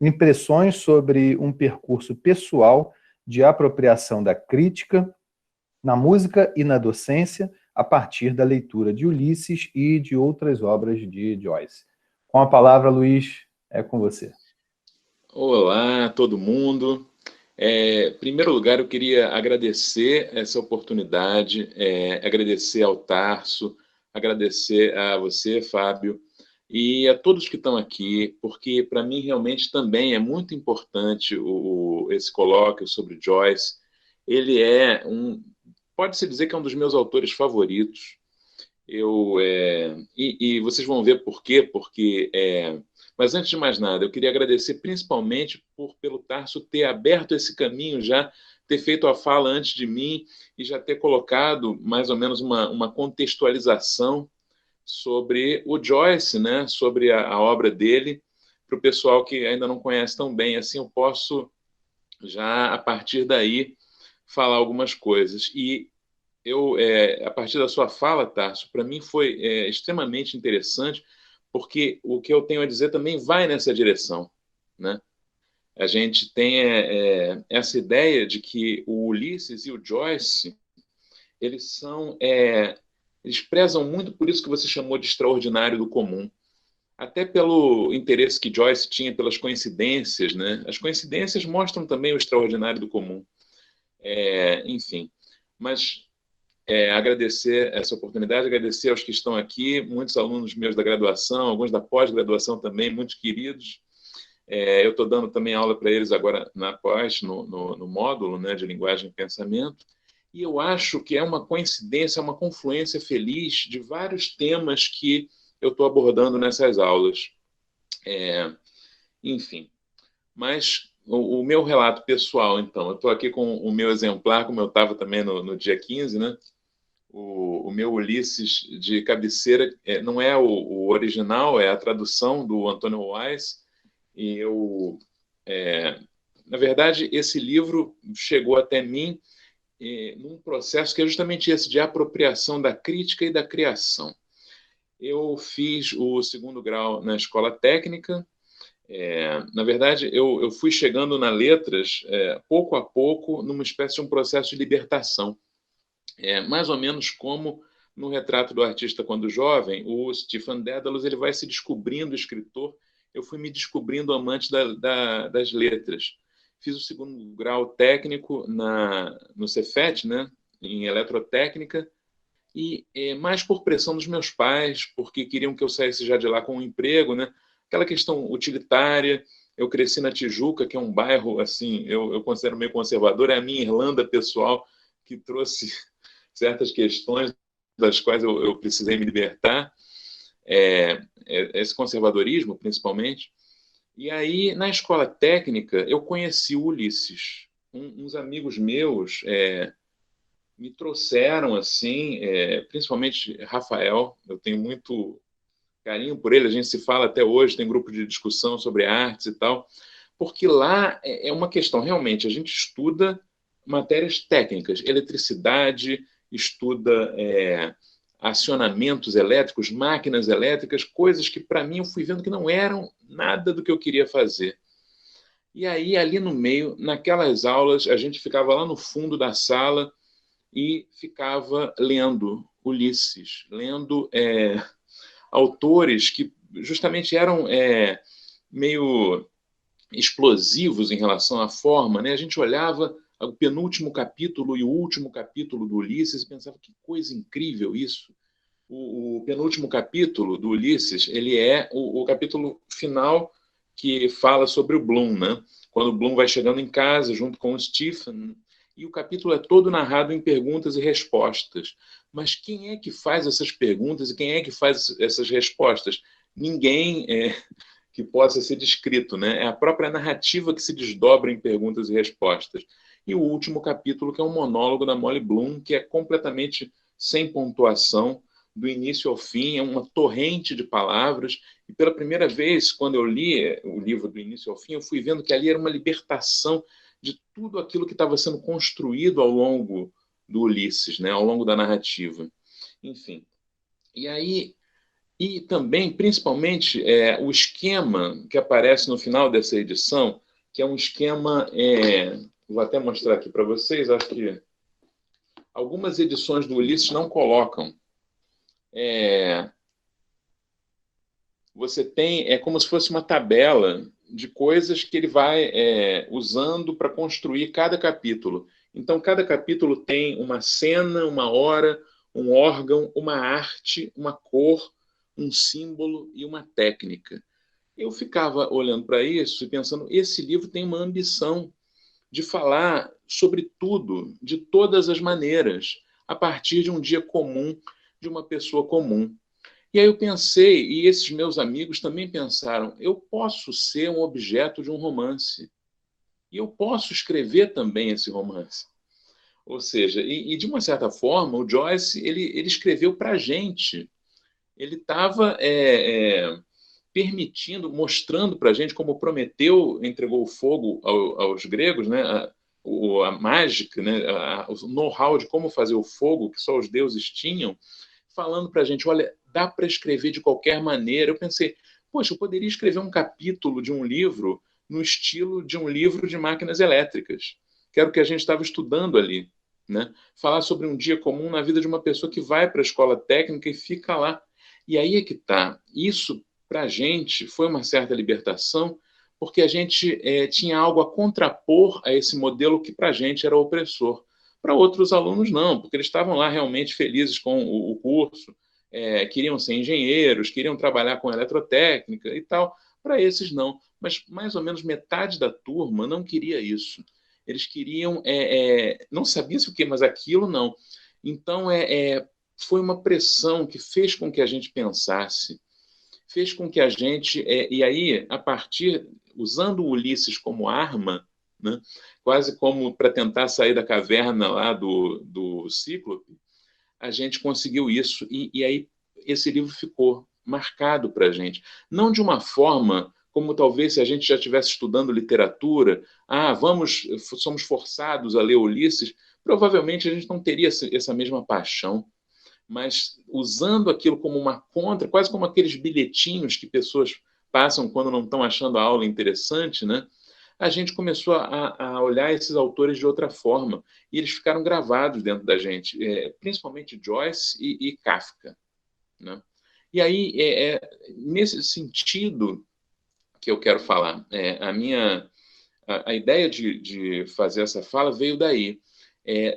impressões sobre um percurso pessoal de apropriação da crítica na música e na docência a partir da leitura de Ulisses e de outras obras de Joyce. Com a palavra, Luiz, é com você. Olá, todo mundo. Em primeiro lugar, eu queria agradecer essa oportunidade, agradecer ao Tarso, agradecer a você, Fábio, e a todos que estão aqui, porque para mim realmente também é muito importante esse colóquio sobre Joyce. Ele pode-se dizer que é um dos meus autores favoritos. E vocês vão ver por quê, mas antes de mais nada, eu queria agradecer principalmente pelo Tarso ter aberto esse caminho já, ter feito a fala antes de mim e já ter colocado mais ou menos uma contextualização sobre o Joyce, né? Sobre a obra dele, para o pessoal que ainda não conhece tão bem. Assim, eu posso já, a partir daí, falar algumas coisas. E a partir da sua fala, Tarso, para mim foi extremamente interessante, porque o que eu tenho a dizer também vai nessa direção, né? A gente tem essa ideia de que o Ulisses e o Joyce, eles prezam muito por isso que você chamou de extraordinário do comum, até pelo interesse que Joyce tinha pelas coincidências, né? As coincidências mostram também o extraordinário do comum. Enfim, mas agradecer essa oportunidade, agradecer aos que estão aqui, muitos alunos meus da graduação, alguns da pós-graduação também, muitos queridos. Eu estou dando também aula para eles agora na pós, no módulo, né, de linguagem e pensamento, e eu acho que é uma coincidência, uma confluência feliz de vários temas que eu estou abordando nessas aulas. Enfim, mas o meu relato pessoal, então, eu estou aqui com o meu exemplar, como eu estava também no dia 15, né? O meu Ulisses de cabeceira não é o original, é a tradução do Antônio Weiss, e na verdade, esse livro chegou até mim num processo que é justamente esse, de apropriação da crítica e da criação. Eu fiz o 2º grau na escola técnica. Na verdade, eu fui chegando na letras, pouco a pouco, numa espécie de um processo de libertação. Mais ou menos como no Retrato do Artista Quando Jovem, o Stephen Dedalus ele vai se descobrindo escritor. Eu fui me descobrindo amante das letras. Fiz o 2º grau técnico no Cefet, né, em eletrotécnica, e mais por pressão dos meus pais, porque queriam que eu saísse já de lá com um emprego, né? Aquela questão utilitária. Eu cresci na Tijuca, que é um bairro, assim, eu considero meio conservador, é a minha Irlanda pessoal que trouxe certas questões das quais eu precisei me libertar, esse conservadorismo, principalmente. E aí, na escola técnica, eu conheci o Ulisses. Uns amigos meus me trouxeram, assim, principalmente Rafael, eu tenho muito carinho por ele, a gente se fala até hoje, tem grupo de discussão sobre artes e tal, porque lá é uma questão, realmente, a gente estuda matérias técnicas, eletricidade, estuda acionamentos elétricos, máquinas elétricas, coisas que, para mim, eu fui vendo que não eram nada do que eu queria fazer. E aí, ali no meio, naquelas aulas, a gente ficava lá no fundo da sala e ficava lendo Ulisses, lendo autores que justamente eram meio explosivos em relação à forma, né? A gente olhava o penúltimo capítulo e o último capítulo do Ulisses e pensava que coisa incrível isso. O penúltimo capítulo do Ulisses, ele é o capítulo final que fala sobre o Bloom, né? Quando o Bloom vai chegando em casa junto com o Stephen, e o capítulo é todo narrado em perguntas e respostas. Mas quem é que faz essas perguntas e quem é que faz essas respostas? Ninguém que possa ser descrito, né? É a própria narrativa que se desdobra em perguntas e respostas. E o último capítulo, que é um monólogo da Molly Bloom, que é completamente sem pontuação, do início ao fim, é uma torrente de palavras. E pela primeira vez, quando eu li o livro do início ao fim, eu fui vendo que ali era uma libertação de tudo aquilo que estava sendo construído ao longo do Ulisses, né? Ao longo da narrativa. Enfim. E aí, e também, principalmente, o esquema que aparece no final dessa edição, que é um esquema... vou até mostrar aqui para vocês, acho que algumas edições do Ulisses não colocam. Você tem... É como se fosse uma tabela de coisas que ele vai usando para construir cada capítulo. Então, cada capítulo tem uma cena, uma hora, um órgão, uma arte, uma cor, um símbolo e uma técnica. Eu ficava olhando para isso e pensando, esse livro tem uma ambição de falar sobre tudo, de todas as maneiras, a partir de um dia comum, de uma pessoa comum. E aí eu pensei, e esses meus amigos também pensaram, eu posso ser um objeto de um romance. E eu posso escrever também esse romance. Ou seja, de uma certa forma, o Joyce ele escreveu para a gente. Ele estava permitindo, mostrando para a gente como Prometeu entregou o fogo aos gregos, né? A mágica, né? O know-how de como fazer o fogo que só os deuses tinham, falando para a gente, olha, dá para escrever de qualquer maneira. Eu pensei, poxa, eu poderia escrever um capítulo de um livro no estilo de um livro de máquinas elétricas, que era o que a gente estava estudando ali, né? Falar sobre um dia comum na vida de uma pessoa que vai para a escola técnica e fica lá. E aí é que está. Isso, para a gente, foi uma certa libertação, porque a gente tinha algo a contrapor a esse modelo que para a gente era opressor. Para outros alunos, não, porque eles estavam lá realmente felizes com o curso, queriam ser engenheiros, queriam trabalhar com eletrotécnica e tal. Para esses, não. Mas mais ou menos metade da turma não queria isso. Eles queriam, não sabia se o que, mas aquilo não. Então, foi uma pressão que fez com que a gente pensasse, fez com que a gente, e aí, a partir, usando o Ulisses como arma, né, quase como para tentar sair da caverna lá do Cíclope, a gente conseguiu isso, e aí esse livro ficou marcado para a gente. Não de uma forma como talvez se a gente já estivesse estudando literatura, somos forçados a ler Ulisses, provavelmente a gente não teria essa mesma paixão, mas usando aquilo como uma contra, quase como aqueles bilhetinhos que pessoas passam quando não estão achando a aula interessante, né? A gente começou a olhar esses autores de outra forma, e eles ficaram gravados dentro da gente, principalmente Joyce e Kafka, né? E aí, nesse sentido que eu quero falar, a ideia de fazer essa fala veio daí,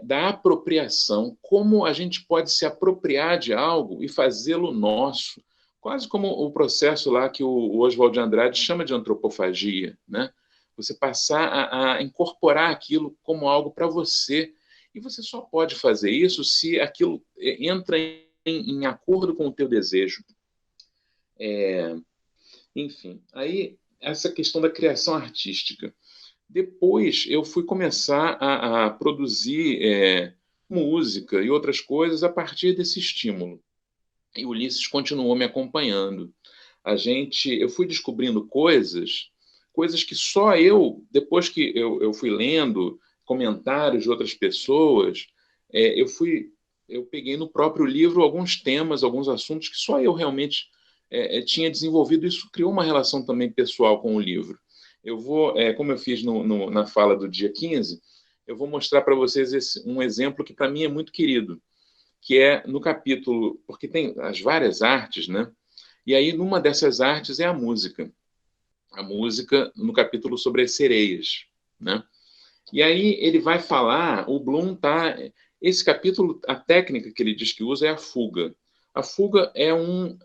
da apropriação, como a gente pode se apropriar de algo e fazê-lo nosso, quase como o processo lá que o Oswald de Andrade chama de antropofagia, né? Você passar a incorporar aquilo como algo para você, e você só pode fazer isso se aquilo entra em acordo com o teu desejo. Enfim, aí essa questão da criação artística. Depois eu fui começar a produzir música e outras coisas a partir desse estímulo. E o Ulisses continuou me acompanhando. Eu fui descobrindo coisas que só eu, depois que eu fui lendo comentários de outras pessoas, eu peguei no próprio livro alguns temas, alguns assuntos que só eu realmente tinha desenvolvido. Isso criou uma relação também pessoal com o livro. Eu vou, como eu fiz na fala do dia 15, eu vou mostrar para vocês um exemplo que para mim é muito querido, que é no capítulo, porque tem as várias artes, né? E aí, numa dessas artes é a música. A música no capítulo sobre as sereias, né? E aí ele vai falar, o Bloom tá... Esse capítulo, a técnica que ele diz que usa é a fuga. A fuga é um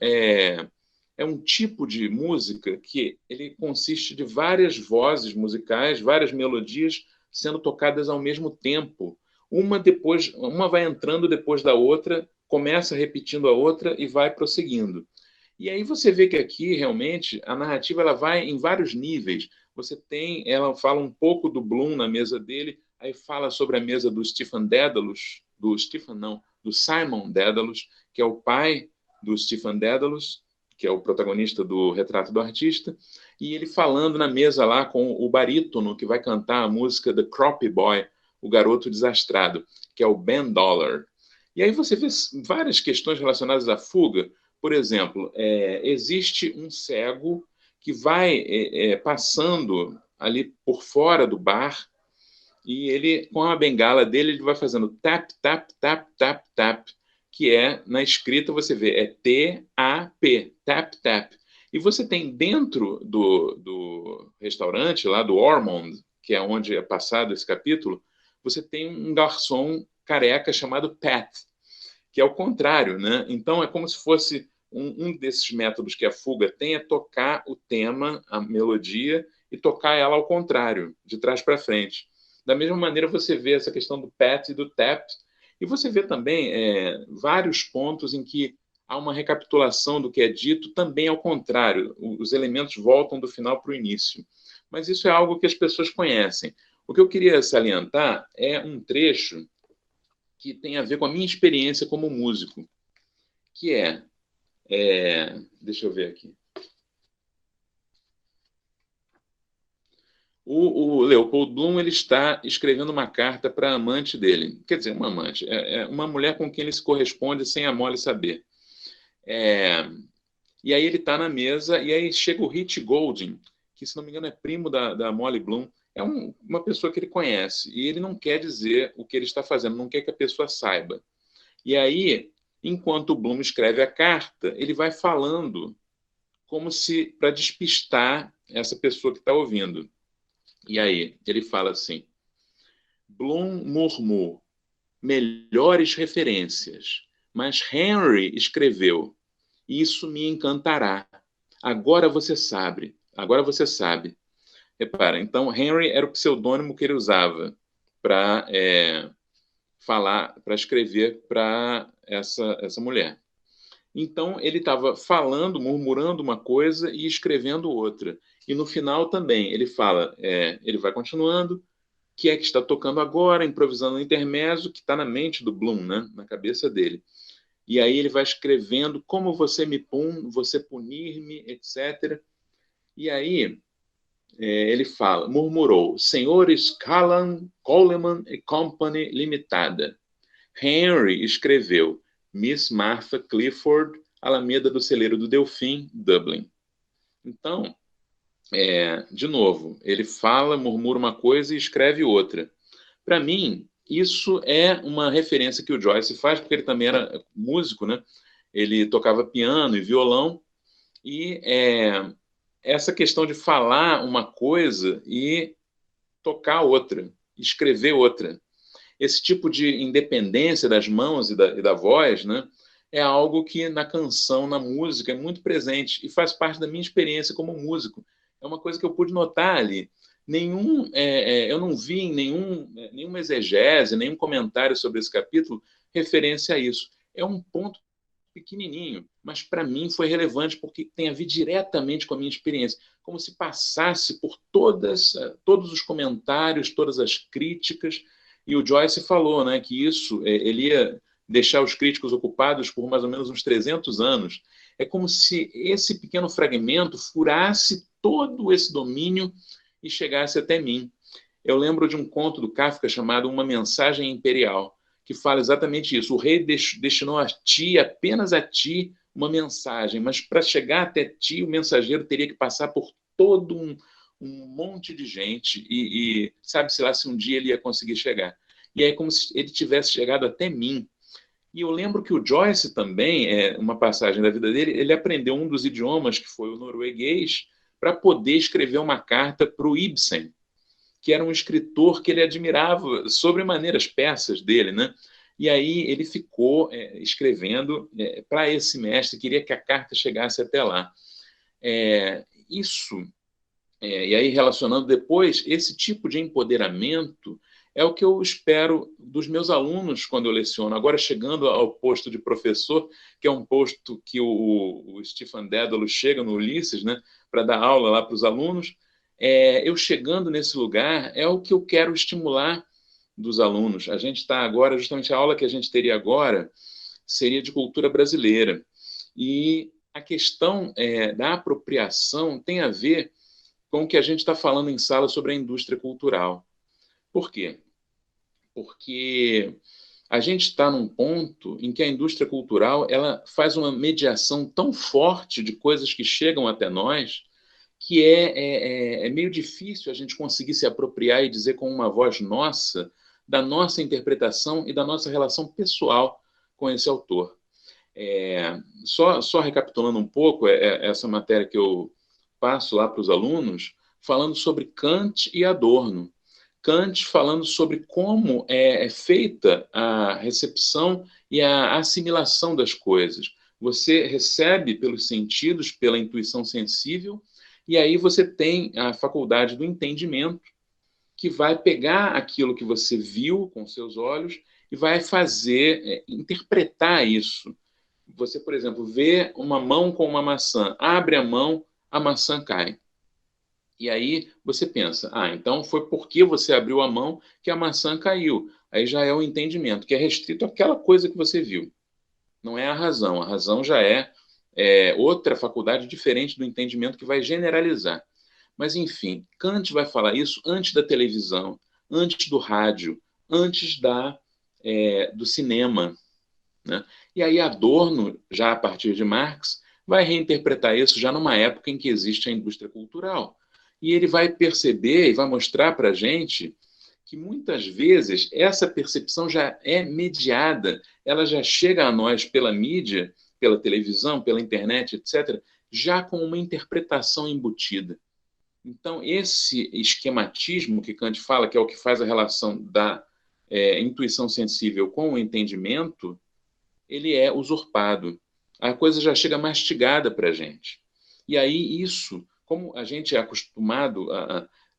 tipo de música que ele consiste de várias vozes musicais, várias melodias sendo tocadas ao mesmo tempo. Uma vai entrando depois da outra, começa repetindo a outra e vai prosseguindo. E aí você vê que aqui realmente a narrativa ela vai em vários níveis. Ela fala um pouco do Bloom na mesa dele, aí fala sobre a mesa do Stephen Dedalus, do Simon Dedalus, que é o pai do Stephen Dedalus, que é o protagonista do Retrato do Artista, e ele falando na mesa lá com o barítono que vai cantar a música The Crappie Boy, o garoto desastrado, que é o Ben Dollar. E aí você vê várias questões relacionadas à fuga. Por exemplo, existe um cego que vai passando ali por fora do bar e ele, com a bengala dele, ele vai fazendo tap, tap, tap, tap, tap, que na escrita você vê, T-A-P, tap, tap. E você tem dentro do restaurante, lá do Ormond, que é onde é passado esse capítulo, você tem um garçom careca chamado Pat, que é o contrário, né? Então é como se fosse um desses métodos que a fuga tem, é tocar o tema, a melodia, e tocar ela ao contrário, de trás para frente. Da mesma maneira você vê essa questão do pat e do tap, E você vê também vários pontos em que há uma recapitulação do que é dito, também ao contrário, os elementos voltam do final para o início. Mas isso é algo que as pessoas conhecem. O que eu queria salientar é um trecho que tem a ver com a minha experiência como músico, que deixa eu ver aqui. O Leopold Bloom, ele está escrevendo uma carta para a amante dele. Quer dizer, uma amante. É uma mulher com quem ele se corresponde sem a mole saber. E aí ele está na mesa, e aí chega o Rich Golding, que, se não me engano, é primo da Molly Bloom. É uma pessoa que ele conhece. E ele não quer dizer o que ele está fazendo, não quer que a pessoa saiba. E aí, enquanto o Bloom escreve a carta, ele vai falando como se para despistar essa pessoa que está ouvindo. E aí, ele fala assim: Bloom murmurou melhores referências, mas Henry escreveu: isso me encantará. Agora você sabe. Agora você sabe. Repara, então Henry era o pseudônimo que ele usava para falar, para escrever para essa mulher. Então ele estava falando, murmurando uma coisa e escrevendo outra. E no final também ele fala, ele vai continuando, que é que está tocando agora, improvisando o intermezzo, que está na mente do Bloom, né? Na cabeça dele. E aí ele vai escrevendo como você me pun, você punir-me, etc. E aí ele fala, murmurou, senhores Callan, Coleman Company Limitada. Henry escreveu, Miss Martha Clifford, Alameda do Celeiro do Delfim, Dublin. Então, de novo, ele fala, murmura uma coisa e escreve outra. Para mim, isso é uma referência que o Joyce faz, porque ele também era músico, né? Ele tocava piano e violão, e essa questão de falar uma coisa e tocar outra, escrever outra. Esse tipo de independência das mãos e da voz, né? É algo que na canção, na música, é muito presente e faz parte da minha experiência como músico. É uma coisa que eu pude notar ali. Eu não vi em nenhuma exegese, nenhum comentário sobre esse capítulo referência a isso. É um ponto pequenininho, mas para mim foi relevante porque tem a ver diretamente com a minha experiência, como se passasse por todos os comentários, todas as críticas, e o Joyce falou, né, que isso ele ia deixar os críticos ocupados por mais ou menos uns 300 anos. É como se esse pequeno fragmento furasse todo esse domínio e chegasse até mim. Eu lembro de um conto do Kafka chamado Uma Mensagem Imperial, que fala exatamente isso. O rei destinou a ti, apenas a ti, uma mensagem, mas para chegar até ti, o mensageiro teria que passar por todo um monte de gente e sabe-se lá se um dia ele ia conseguir chegar. E aí é como se ele tivesse chegado até mim. E eu lembro que o Joyce também, uma passagem da vida dele, ele aprendeu um dos idiomas, que foi o norueguês, para poder escrever uma carta para o Ibsen, que era um escritor que ele admirava sobremaneira as peças dele, né? E aí ele ficou escrevendo para esse mestre, queria que a carta chegasse até lá. E aí relacionando depois, esse tipo de empoderamento é o que eu espero dos meus alunos quando eu leciono. Agora, chegando ao posto de professor, que é um posto que o Stephen Dédalo chega no Ulisses, né, para dar aula lá para os alunos, eu chegando nesse lugar é o que eu quero estimular dos alunos. A gente está agora, justamente a aula que a gente teria agora seria de cultura brasileira. E a questão da apropriação tem a ver com o que a gente está falando em sala sobre a indústria cultural. Por quê? Porque a gente está num ponto em que a indústria cultural ela faz uma mediação tão forte de coisas que chegam até nós que é meio difícil a gente conseguir se apropriar e dizer com uma voz nossa da nossa interpretação e da nossa relação pessoal com esse autor. Só recapitulando um pouco essa matéria que eu passo lá para os alunos, falando sobre Kant e Adorno. Kant falando sobre como é feita a recepção e a assimilação das coisas. Você recebe pelos sentidos, pela intuição sensível, e aí você tem a faculdade do entendimento, que vai pegar aquilo que você viu com seus olhos e vai fazer, interpretar isso. Você, por exemplo, vê uma mão com uma maçã, abre a mão, a maçã cai. E aí você pensa, então foi porque você abriu a mão que a maçã caiu. Aí já é o entendimento, que é restrito àquela coisa que você viu. Não é a razão. A razão já é outra faculdade diferente do entendimento que vai generalizar. Mas, enfim, Kant vai falar isso antes da televisão, antes do rádio, antes do cinema, né? E aí Adorno, já a partir de Marx, vai reinterpretar isso já numa época em que existe a indústria cultural. E ele vai perceber e vai mostrar para a gente que muitas vezes essa percepção já é mediada, ela já chega a nós pela mídia, pela televisão, pela internet, etc., já com uma interpretação embutida. Então, esse esquematismo que Kant fala, que é o que faz a relação da intuição sensível com o entendimento, ele é usurpado. A coisa já chega mastigada para a gente. E aí isso, como a gente é acostumado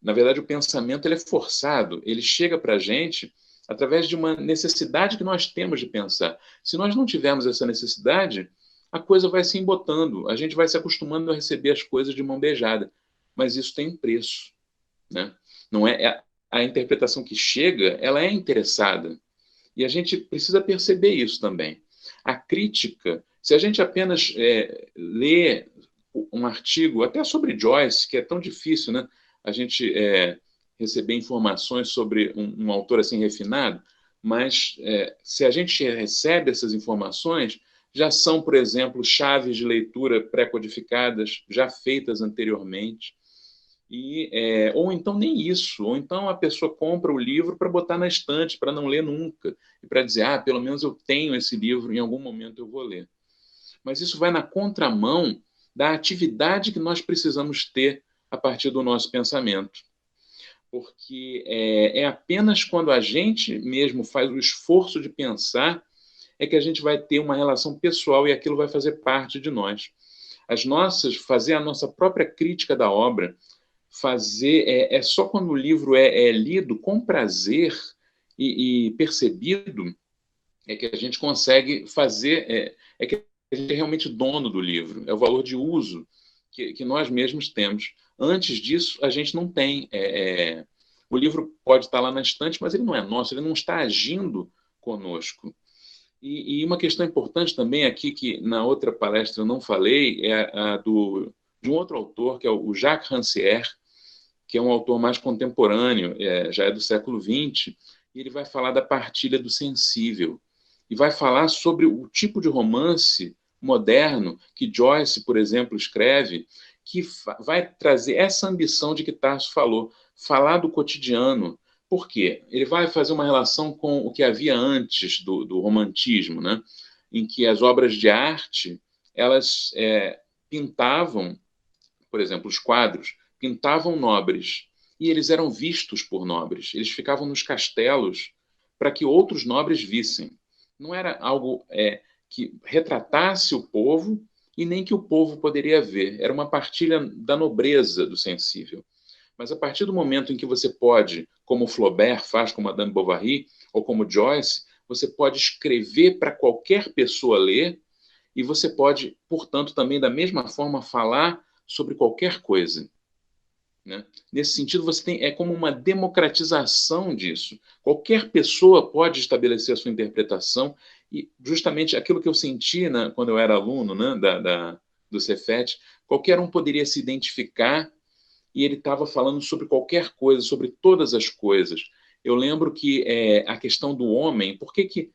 na verdade, o pensamento ele é forçado, ele chega para a gente através de uma necessidade que nós temos de pensar. Se nós não tivermos essa necessidade, a coisa vai se embotando, a gente vai se acostumando a receber as coisas de mão beijada. Mas isso tem preço, né? Não é a interpretação que chega, ela é interessada. E a gente precisa perceber isso também. A crítica, se a gente apenas lê um artigo, até sobre Joyce, que é tão difícil, né? A gente receber informações sobre um autor assim refinado, mas se a gente recebe essas informações, já são, por exemplo, chaves de leitura pré-codificadas, já feitas anteriormente. Ou então nem isso, ou então a pessoa compra o livro para botar na estante, para não ler nunca, e para dizer, pelo menos eu tenho esse livro, em algum momento eu vou ler. Mas isso vai na contramão da atividade que nós precisamos ter a partir do nosso pensamento. Porque é apenas quando a gente mesmo faz o esforço de pensar é que a gente vai ter uma relação pessoal e aquilo vai fazer parte de nós. Fazer a nossa própria crítica da obra, fazer só quando o livro é lido com prazer e percebido é que a gente consegue fazer, que a gente é realmente dono do livro, é o valor de uso que nós mesmos temos. Antes disso, a gente não tem. O livro pode estar lá na estante, mas ele não é nosso, ele não está agindo conosco. E uma questão importante também aqui, que na outra palestra eu não falei, é a de um outro autor, que é o Jacques Rancière, que é um autor mais contemporâneo, já é do século XX, e ele vai falar da partilha do sensível. E vai falar sobre o tipo de romance moderno que Joyce, por exemplo, escreve, que vai trazer essa ambição de que Tarso falou, falar do cotidiano. Por quê? Ele vai fazer uma relação com o que havia antes do romantismo, né? Em que as obras de arte elas pintavam, por exemplo, os quadros, pintavam nobres, e eles eram vistos por nobres. Eles ficavam nos castelos para que outros nobres vissem. Não era algo que retratasse o povo e nem que o povo poderia ver. Era uma partilha da nobreza do sensível. Mas a partir do momento em que você pode, como Flaubert faz com Madame Bovary, ou como Joyce, você pode escrever para qualquer pessoa ler e você pode, portanto, também da mesma forma falar sobre qualquer coisa. Né? Nesse sentido, você tem como uma democratização disso. Qualquer pessoa pode estabelecer a sua interpretação e justamente aquilo que eu senti quando eu era aluno, né, do Cefet, qualquer um poderia se identificar e ele estava falando sobre qualquer coisa, sobre todas as coisas. Eu lembro que a questão do homem, por que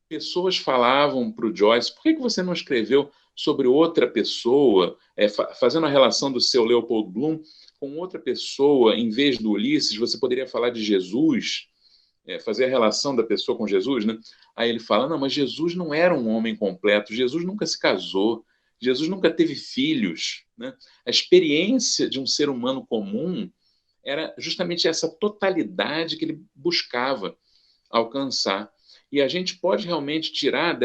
pessoas falavam para o Joyce, por que você não escreveu sobre outra pessoa, fazendo a relação do seu Leopold Bloom com outra pessoa, em vez do Ulisses, você poderia falar de Jesus, fazer a relação da pessoa com Jesus, né? Aí ele fala, não, mas Jesus não era um homem completo, Jesus nunca se casou, Jesus nunca teve filhos, né? A experiência de um ser humano comum era justamente essa totalidade que ele buscava alcançar. E a gente pode realmente tirar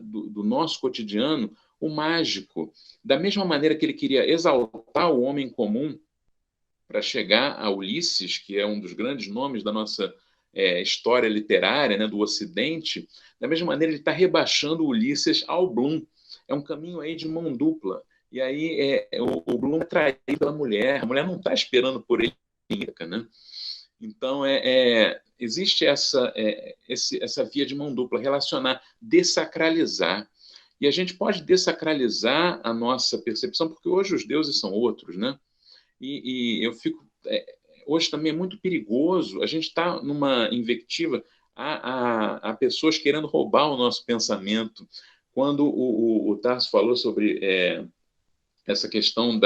do nosso cotidiano o mágico. Da mesma maneira que ele queria exaltar o homem comum para chegar a Ulisses, que é um dos grandes nomes da nossa história literária, né, do Ocidente, da mesma maneira ele está rebaixando o Ulisses ao Bloom. É um caminho aí de mão dupla. E aí o Bloom é traído pela mulher, a mulher não está esperando por ele, né? Então, existe essa via de mão dupla, relacionar, desacralizar. E a gente pode desacralizar a nossa percepção, porque hoje os deuses são outros, né? E eu fico... hoje também é muito perigoso, a gente está numa invectiva a pessoas querendo roubar o nosso pensamento. Quando o Tarso falou sobre essa questão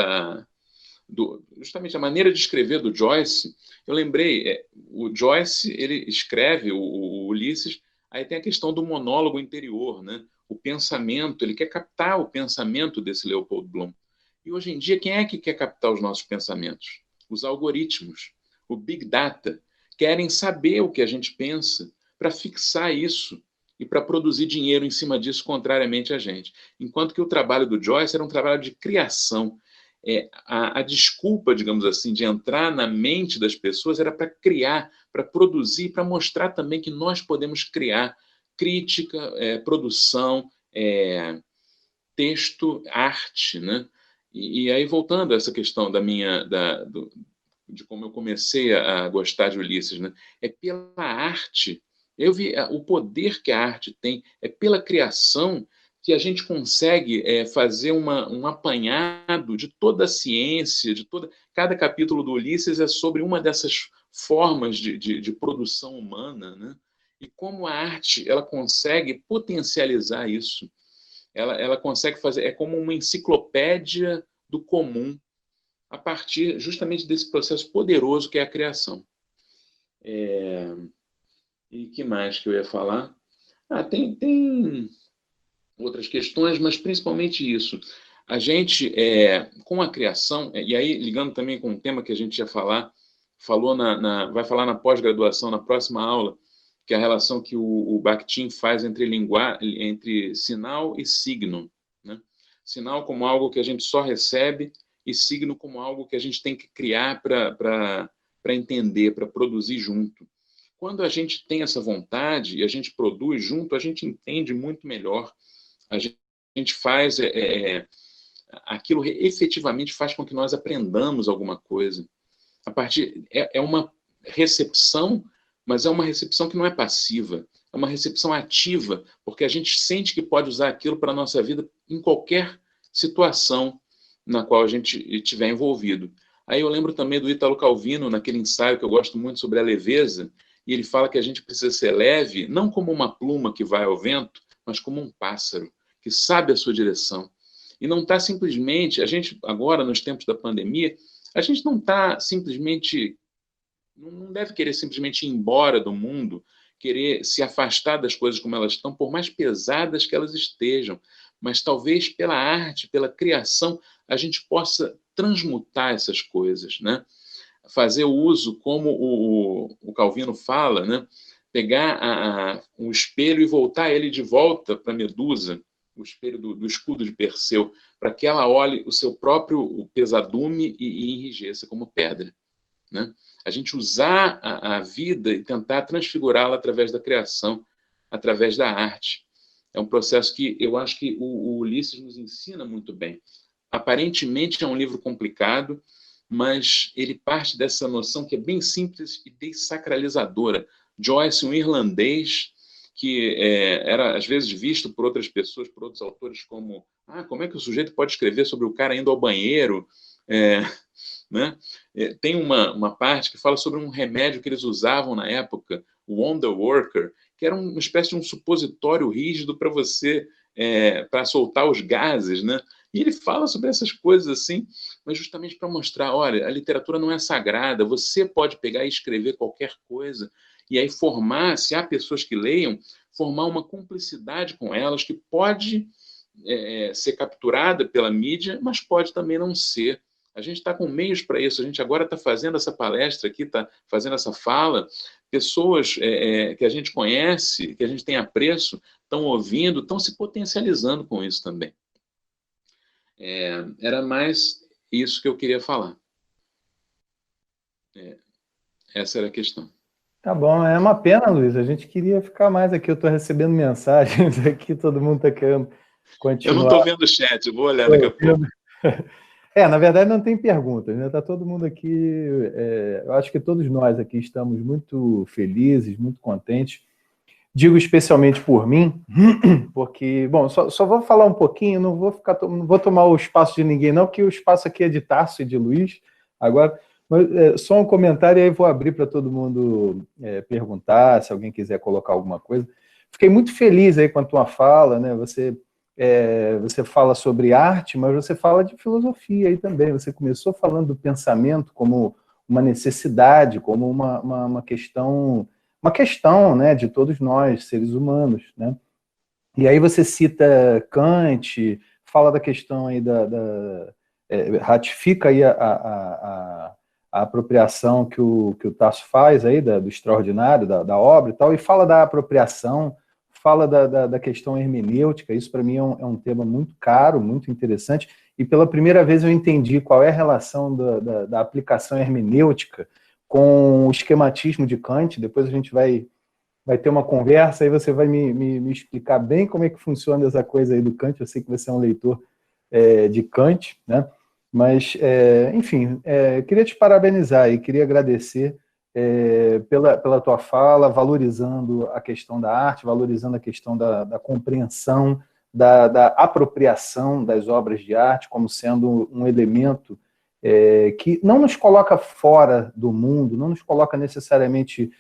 justamente a maneira de escrever do Joyce, eu lembrei, o Joyce, ele escreve o Ulisses, aí tem a questão do monólogo interior, né? O pensamento, ele quer captar o pensamento desse Leopold Bloom. E hoje em dia, quem é que quer captar os nossos pensamentos? Os algoritmos, o Big Data, querem saber o que a gente pensa para fixar isso e para produzir dinheiro em cima disso, contrariamente a gente. Enquanto que o trabalho do Joyce era um trabalho de criação. A desculpa, digamos assim, de entrar na mente das pessoas era para criar, para produzir, para mostrar também que nós podemos criar crítica, produção, texto, arte, né? E aí, voltando a essa questão de como eu comecei a gostar de Ulisses, né? É pela arte. Eu vi o poder que a arte tem, é pela criação que a gente consegue fazer um apanhado de toda a ciência, cada capítulo do Ulisses é sobre uma dessas formas de produção humana, né? E como a arte ela consegue potencializar isso. Ela consegue fazer, é como uma enciclopédia do comum, a partir justamente desse processo poderoso que é a criação. E que mais que eu ia falar? Tem outras questões, mas principalmente isso. A gente, com a criação, e aí ligando também com um tema que a gente ia falar, vai falar na pós-graduação, na próxima aula, que é a relação que o Bakhtin faz entre sinal e signo, né? Sinal como algo que a gente só recebe e signo como algo que a gente tem que criar para entender, para produzir junto. Quando a gente tem essa vontade e a gente produz junto, a gente entende muito melhor. A gente faz aquilo efetivamente faz com que nós aprendamos alguma coisa. A partir é uma recepção, mas é uma recepção que não é passiva, é uma recepção ativa, porque a gente sente que pode usar aquilo para a nossa vida em qualquer situação na qual a gente estiver envolvido. Aí eu lembro também do Ítalo Calvino, naquele ensaio que eu gosto muito sobre a leveza, e ele fala que a gente precisa ser leve, não como uma pluma que vai ao vento, mas como um pássaro, que sabe a sua direção. E não está simplesmente, a gente agora, nos tempos da pandemia, a gente não está simplesmente, não deve querer simplesmente ir embora do mundo, querer se afastar das coisas como elas estão, por mais pesadas que elas estejam, mas talvez pela arte, pela criação, a gente possa transmutar essas coisas, né? Fazer o uso, como o Calvino fala, né? Pegar um espelho e voltar ele de volta para a Medusa, o espelho do escudo de Perseu, para que ela olhe o seu próprio pesadume e enrijeça como pedra, né? A gente usar a vida e tentar transfigurá-la através da criação, através da arte. É um processo que eu acho que o Ulisses nos ensina muito bem. Aparentemente é um livro complicado, mas ele parte dessa noção que é bem simples e desacralizadora. Joyce, um irlandês que era às vezes visto por outras pessoas, por outros autores, como como é que o sujeito pode escrever sobre o cara indo ao banheiro? Né? Tem uma parte que fala sobre um remédio que eles usavam na época, o Wonder Worker, que era uma espécie de um supositório rígido para você, para soltar os gases, né? E ele fala sobre essas coisas assim, mas justamente para mostrar, olha, a literatura não é sagrada, você pode pegar e escrever qualquer coisa, e aí formar, se há pessoas que leiam, formar uma cumplicidade com elas que pode ser capturada pela mídia, mas pode também não ser. A gente está com meios para isso, a gente agora está fazendo essa palestra aqui, está fazendo essa fala, pessoas que a gente conhece, que a gente tem apreço, estão ouvindo, estão se potencializando com isso também. Era mais isso que eu queria falar. Essa era a questão. Tá bom, é uma pena, Luiz. A gente queria ficar mais aqui. Eu estou recebendo mensagens aqui, todo mundo está querendo Eu não continuar. estou vendo o chat, eu vou olhar daqui a pouco. Na verdade não tem perguntas, né? Está todo mundo aqui. Eu acho que todos nós aqui estamos muito felizes, muito contentes. Digo especialmente por mim, porque, bom, só vou falar um pouquinho, não vou tomar o espaço de ninguém, não, porque o espaço aqui é de Tarso e de Luiz. Agora, só um comentário e aí vou abrir para todo mundo perguntar, se alguém quiser colocar alguma coisa. Fiquei muito feliz aí com a tua fala, né? Você fala sobre arte, mas você fala de filosofia aí também. Você começou falando do pensamento como uma necessidade, como uma questão, né, de todos nós, seres humanos, né? E aí você cita Kant, fala da questão aí ratifica aí a apropriação que o Tasso faz aí do extraordinário, da obra e tal, e fala da apropriação, fala da questão hermenêutica. Isso para mim é um tema muito caro, muito interessante, e pela primeira vez eu entendi qual é a relação da aplicação hermenêutica com o esquematismo de Kant. Depois a gente vai ter uma conversa, aí você vai me explicar bem como é que funciona essa coisa aí do Kant. Eu sei que você é um leitor de Kant, né? Mas, enfim, queria te parabenizar e queria agradecer pela tua fala, valorizando a questão da arte, valorizando a questão da compreensão, da apropriação das obras de arte como sendo um elemento que não nos coloca fora do mundo, não nos coloca necessariamente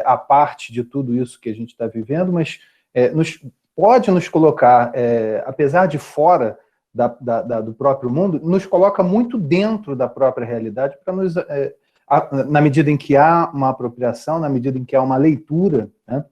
a parte de tudo isso que a gente está vivendo, mas pode nos colocar, apesar de fora do próprio mundo, nos coloca muito dentro da própria realidade, para nos, na medida em que há uma apropriação, na medida em que há uma leitura, né?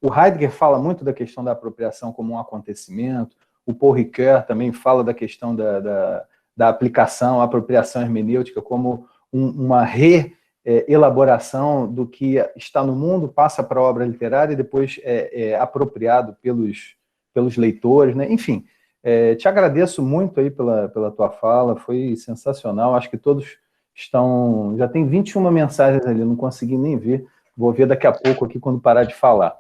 O Heidegger fala muito da questão da apropriação como um acontecimento, o Paul Ricoeur também fala da questão da aplicação, a apropriação hermenêutica como uma reelaboração do que está no mundo, passa para a obra literária e depois é apropriado pelos leitores, né? Enfim, te agradeço muito aí pela tua fala, foi sensacional. Acho que todos estão... Já tem 21 mensagens ali, não consegui nem ver. Vou ver daqui a pouco aqui quando parar de falar.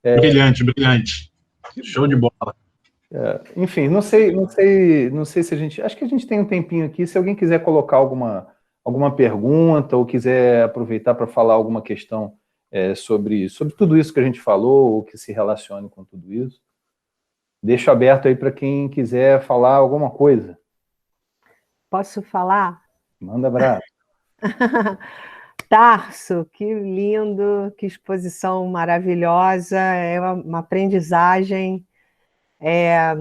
Brilhante, brilhante. Show de bola. Enfim, não sei se a gente... Acho que a gente tem um tempinho aqui. Se alguém quiser colocar alguma pergunta ou quiser aproveitar para falar alguma questão sobre tudo isso que a gente falou ou que se relacione com tudo isso, deixo aberto aí para quem quiser falar alguma coisa. Posso falar? Manda abraço. Tarso, que lindo, que exposição maravilhosa, é uma aprendizagem. É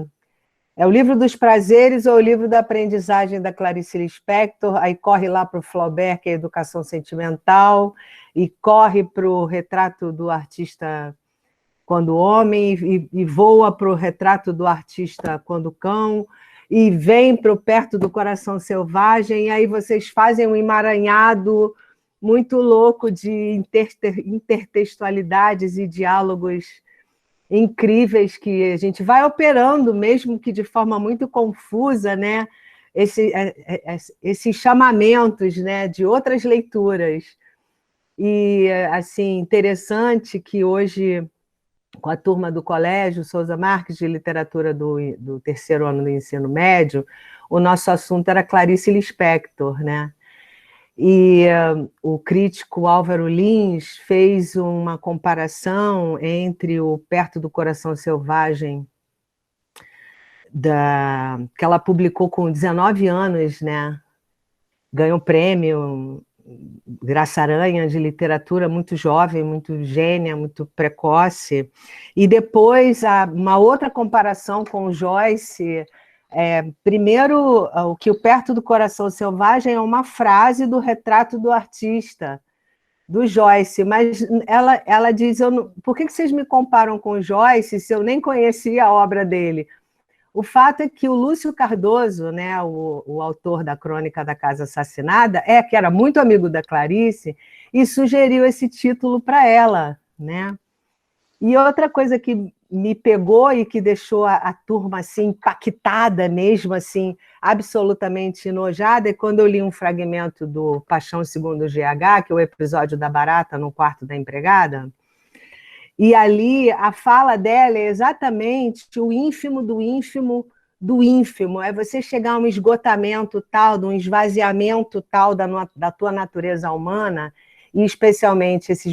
o livro dos prazeres ou o livro da aprendizagem da Clarice Lispector, aí corre lá para o Flaubert, que é a educação sentimental, e corre para o retrato do artista quando homem, e voa para o retrato do artista quando cão, e vem para o Perto do Coração Selvagem, e aí vocês fazem um emaranhado muito louco de intertextualidades e diálogos incríveis que a gente vai operando, mesmo que de forma muito confusa, né? Esses chamamentos, né, de outras leituras. E, assim, interessante que hoje, com a turma do colégio Souza Marques, de literatura do terceiro ano do ensino médio, o nosso assunto era Clarice Lispector, né? E o crítico Álvaro Lins fez uma comparação entre o Perto do Coração Selvagem, que ela publicou com 19 anos, né? Ganhou prêmio Graça Aranha de literatura, muito jovem, muito gênia, muito precoce. E depois uma outra comparação com Joyce. Primeiro, o que o Perto do Coração Selvagem é uma frase do Retrato do Artista, do Joyce, mas ela diz, por que vocês me comparam com Joyce se eu nem conhecia a obra dele? O fato é que o Lúcio Cardoso, né, o autor da Crônica da Casa Assassinada, que era muito amigo da Clarice, e sugeriu esse título para ela, né? E outra coisa que me pegou e que deixou a turma assim impactada mesmo, assim, absolutamente enojada, e quando eu li um fragmento do Paixão Segundo o GH, que é o episódio da barata no quarto da empregada, e ali a fala dela é exatamente o ínfimo do ínfimo do ínfimo, é você chegar a um esgotamento tal, de um esvaziamento tal da tua natureza humana, e especialmente esse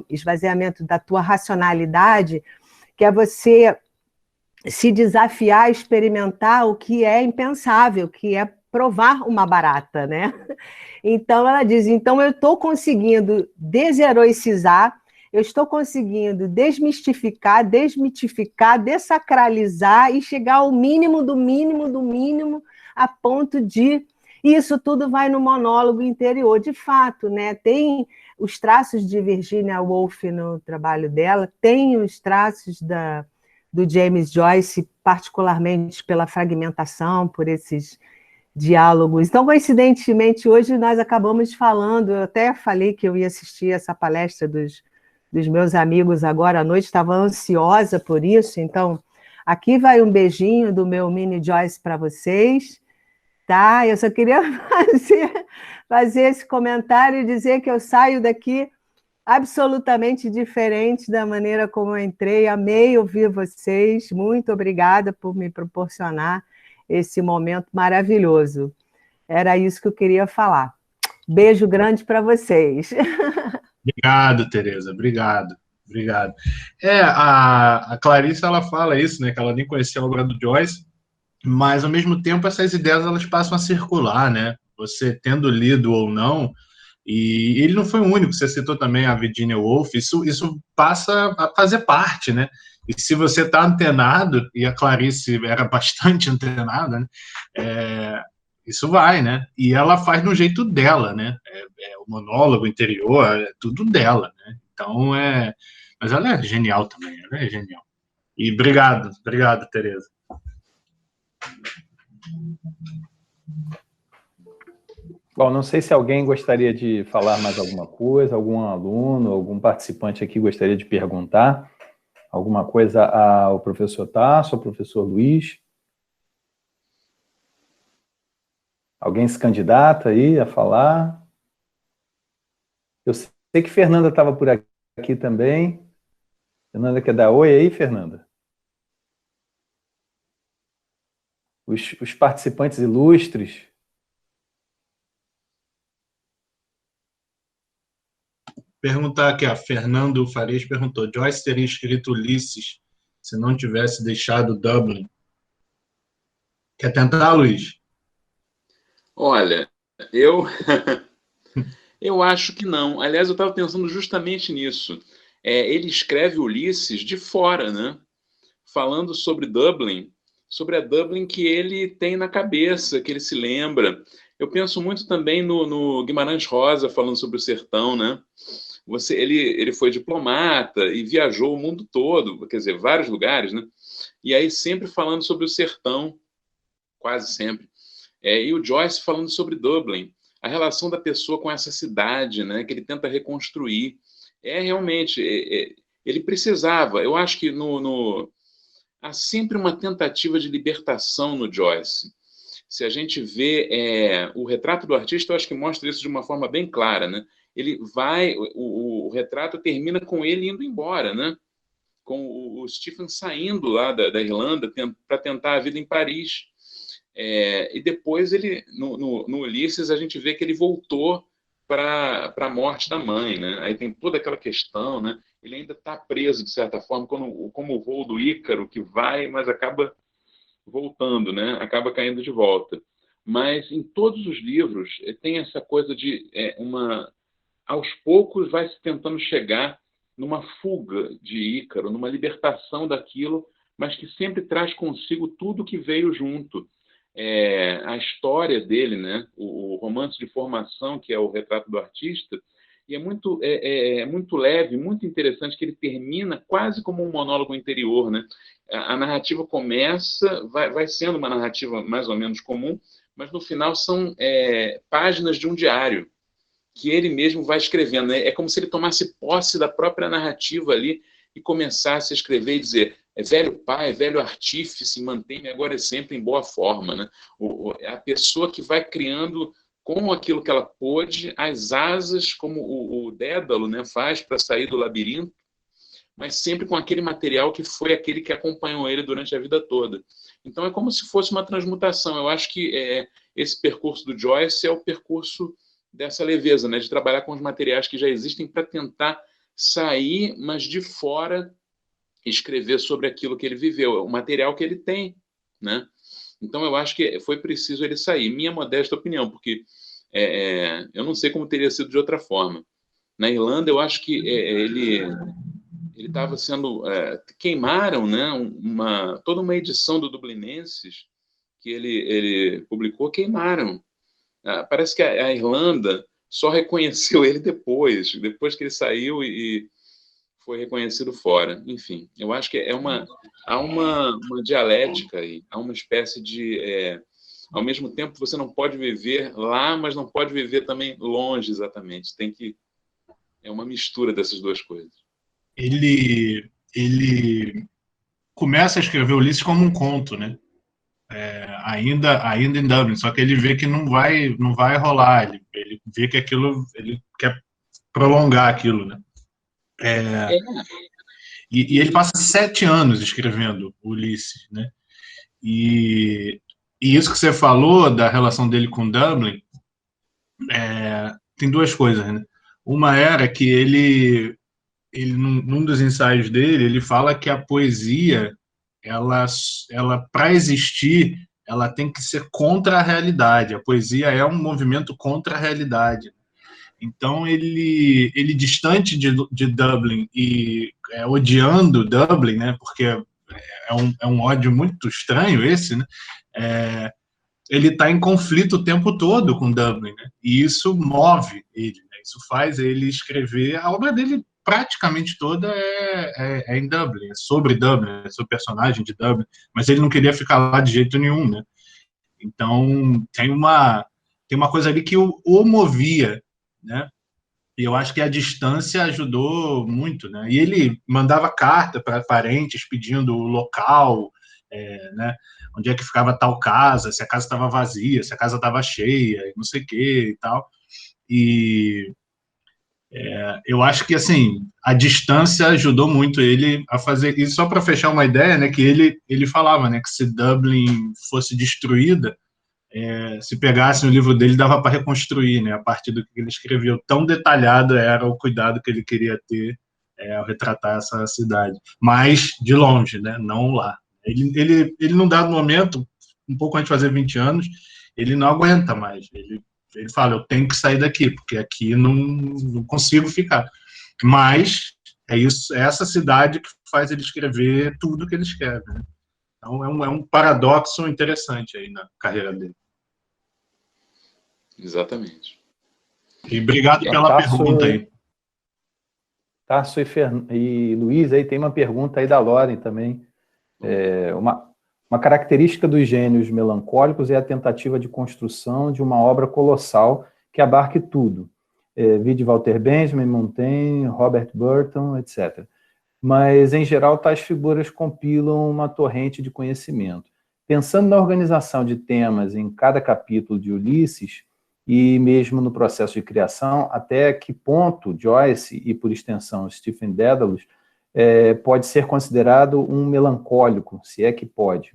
esvaziamento da tua racionalidade, que é você se desafiar a experimentar o que é impensável, que é provar uma barata, né? Então ela diz, então eu estou conseguindo desheroicizar, eu estou conseguindo desmistificar, desmitificar, dessacralizar e chegar ao mínimo do mínimo do mínimo, a ponto de... E isso tudo vai no monólogo interior, de fato, né? Tem os traços de Virginia Woolf no trabalho dela, tem os traços do James Joyce, particularmente pela fragmentação, por esses diálogos. Então, coincidentemente, hoje nós acabamos falando, eu até falei que eu ia assistir essa palestra dos meus amigos agora à noite, estava ansiosa por isso, então aqui vai um beijinho do meu mini Joyce para vocês, tá? Eu só queria fazer esse comentário e dizer que eu saio daqui absolutamente diferente da maneira como eu entrei, amei ouvir vocês, muito obrigada por me proporcionar esse momento maravilhoso. Era isso que eu queria falar. Beijo grande para vocês. Obrigado, Tereza, obrigado. A Clarice, ela fala isso, né, que ela nem conhecia a obra do Joyce, mas, ao mesmo tempo, essas ideias, elas passam a circular, né, você tendo lido ou não, e ele não foi o único, você citou também a Virginia Woolf, isso passa a fazer parte, né, e se você está antenado, e a Clarice era bastante antenada, né, isso vai, né? E ela faz no jeito dela, né? É o monólogo interior, é tudo dela, né? Então, mas ela é genial também, ela é genial. E obrigado, Tereza. Bom, não sei se alguém gostaria de falar mais alguma coisa, algum aluno, algum participante aqui gostaria de perguntar alguma coisa ao professor Tasso, ao professor Luiz. Alguém se candidata aí a falar? Eu sei que Fernanda estava por aqui também. Fernanda quer dar oi aí, Fernanda? Os participantes ilustres. Perguntar aqui, a Fernando Farias perguntou, Joyce teria escrito Ulisses se não tivesse deixado Dublin? Quer tentar, Luiz? Olha, eu acho que não. Aliás, eu estava pensando justamente nisso. Ele escreve Ulisses de fora, né? Falando sobre Dublin, sobre a Dublin que ele tem na cabeça, que ele se lembra. Eu penso muito também no Guimarães Rosa, falando sobre o sertão, né? Ele foi diplomata e viajou o mundo todo, quer dizer, vários lugares, né? E aí sempre falando sobre o sertão, quase sempre. E o Joyce falando sobre Dublin, a relação da pessoa com essa cidade, né, que ele tenta reconstruir. Realmente, ele precisava, eu acho que há sempre uma tentativa de libertação no Joyce. Se a gente vê o retrato do artista, eu acho que mostra isso de uma forma bem clara, né? Ele vai, o retrato termina com ele indo embora, né? Com o Stephen saindo lá da Irlanda para tentar a vida em Paris. E depois no Ulisses a gente vê que ele voltou para a morte da mãe, né? Aí tem toda aquela questão, né? Ele ainda está preso de certa forma, como o voo do Ícaro que vai, mas acaba voltando, né? Acaba caindo de volta. Mas em todos os livros tem essa coisa de aos poucos vai se tentando chegar numa fuga de Ícaro, numa libertação daquilo, mas que sempre traz consigo tudo que veio junto. A história dele, né? O romance de formação, que é o retrato do artista, e é muito leve, muito interessante, que ele termina quase como um monólogo interior, né? A narrativa começa, vai sendo uma narrativa mais ou menos comum, mas no final são páginas de um diário, que ele mesmo vai escrevendo, né? É como se ele tomasse posse da própria narrativa ali e começasse a escrever e dizer, velho pai, velho artífice, mantém-me agora e sempre em boa forma, né? É a pessoa que vai criando com aquilo que ela pôde, as asas, como o Dédalo, né, faz para sair do labirinto, mas sempre com aquele material que foi aquele que acompanhou ele durante a vida toda. Então é como se fosse uma transmutação. Eu acho que esse percurso do Joyce é o percurso dessa leveza, né, de trabalhar com os materiais que já existem para tentar sair, mas de fora, escrever sobre aquilo que ele viveu, o material que ele tem, né? Então eu acho que foi preciso ele sair. Minha modesta opinião, porque eu não sei como teria sido de outra forma. Na Irlanda, eu acho que ele estava sendo... queimaram, né, toda uma edição do Dublinenses que ele publicou, queimaram. Parece que a Irlanda só reconheceu ele depois que ele saiu e foi reconhecido fora. Enfim, eu acho que há uma dialética aí, há uma espécie de... ao mesmo tempo, você não pode viver lá, mas não pode viver também longe, exatamente. É uma mistura dessas duas coisas. Ele começa a escrever Ulisses como um conto, né? Ainda em Dublin, só que ele vê que não vai rolar, ele vê que ele quer prolongar aquilo, né? E ele passa 7 anos escrevendo Ulisses, né? E isso que você falou da relação dele com Dublin, tem duas coisas, né? Uma era que ele num dos ensaios dele, ele fala que a poesia, ela para existir, ela tem que ser contra a realidade. A poesia é um movimento contra a realidade. Então, ele distante de Dublin e odiando Dublin, né, porque é um ódio muito estranho esse, né, ele está em conflito o tempo todo com Dublin, né, e isso move ele, né, isso faz ele escrever. A obra dele praticamente toda é em Dublin, é sobre Dublin, é sobre o personagem de Dublin, mas ele não queria ficar lá de jeito nenhum, né. Então, tem uma coisa ali que o movia, né? E eu acho que a distância ajudou muito, né? E ele mandava carta para parentes pedindo o local, né? Onde é que ficava tal casa, se a casa estava vazia, se a casa estava cheia, não sei o que e tal. E eu acho que, assim, a distância ajudou muito ele a fazer isso. Só para fechar uma ideia, né? Que ele falava, né? Que se Dublin fosse destruída, se pegasse o livro dele, dava para reconstruir, né, a partir do que ele escreveu. Tão detalhado era o cuidado que ele queria ter ao retratar essa cidade. Mas de longe, né, não lá. Ele num dado momento, um pouco antes de fazer 20 anos, ele não aguenta mais. Ele fala, eu tenho que sair daqui, porque aqui não consigo ficar. Mas é essa cidade que faz ele escrever tudo que ele escreve, né? Então é um paradoxo interessante aí na carreira dele. Exatamente. E obrigado pela pergunta aí. Tarso e Luiz, aí tem uma pergunta aí da Loren também. Uma característica dos gênios melancólicos é a tentativa de construção de uma obra colossal que abarque tudo. Vide Walter Benjamin, Montaigne, Robert Burton, etc. Mas, em geral, tais figuras compilam uma torrente de conhecimento. Pensando na organização de temas em cada capítulo de Ulisses, e mesmo no processo de criação, até que ponto Joyce, e por extensão Stephen Dedalus, pode ser considerado um melancólico, se é que pode.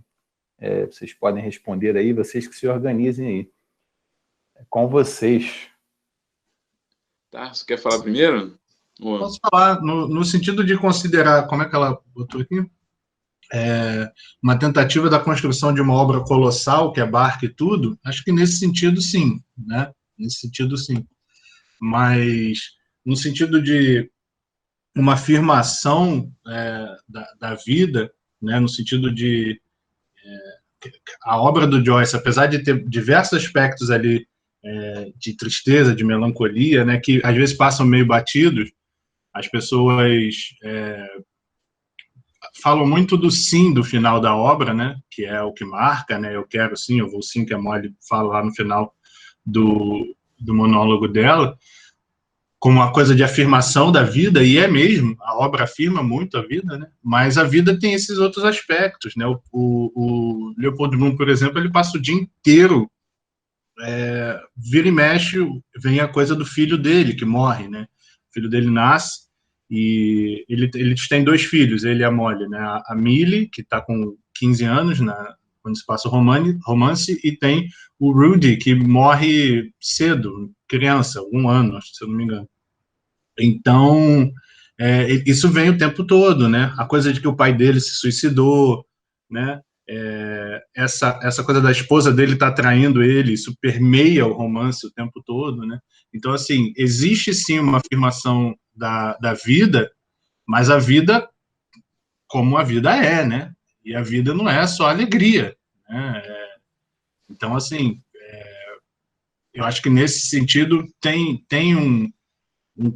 Vocês podem responder aí, vocês que se organizem aí. É com vocês. Tarso, quer falar primeiro? Posso falar, no sentido de considerar, como é que ela botou aqui? Uma tentativa da construção de uma obra colossal que abarque tudo, acho que nesse sentido, sim, né? Nesse sentido, sim. Mas no sentido de uma afirmação da vida, né? No sentido de a obra do Joyce, apesar de ter diversos aspectos ali de tristeza, de melancolia, né? Que às vezes passam meio batidos, as pessoas falam muito do sim do final da obra, né? Que é o que marca, né? Eu quero sim, eu vou sim, que a Molly fala lá no final do monólogo dela. como uma coisa de afirmação da vida, e é mesmo, a obra afirma muito a vida, né? Mas a vida tem esses outros aspectos, né? O Leopold Bloom, por exemplo, ele passa o dia inteiro, vira e mexe, vem a coisa do filho dele, que morre, né? O filho dele nasce, e eles têm 2 filhos, ele e a Molly, né? A Millie, que está com 15 anos, quando se passa o romance, e tem o Rudy, que morre cedo, criança, 1 ano, acho, se eu não me engano. Então, isso vem o tempo todo, né? A coisa de que o pai dele se suicidou, né? Essa coisa da esposa dele estar traindo ele, isso permeia o romance o tempo todo, né? Então, assim, existe sim uma afirmação da vida, mas a vida como a vida é, né? E a vida não é só alegria, né? Então, assim, eu acho que nesse sentido tem um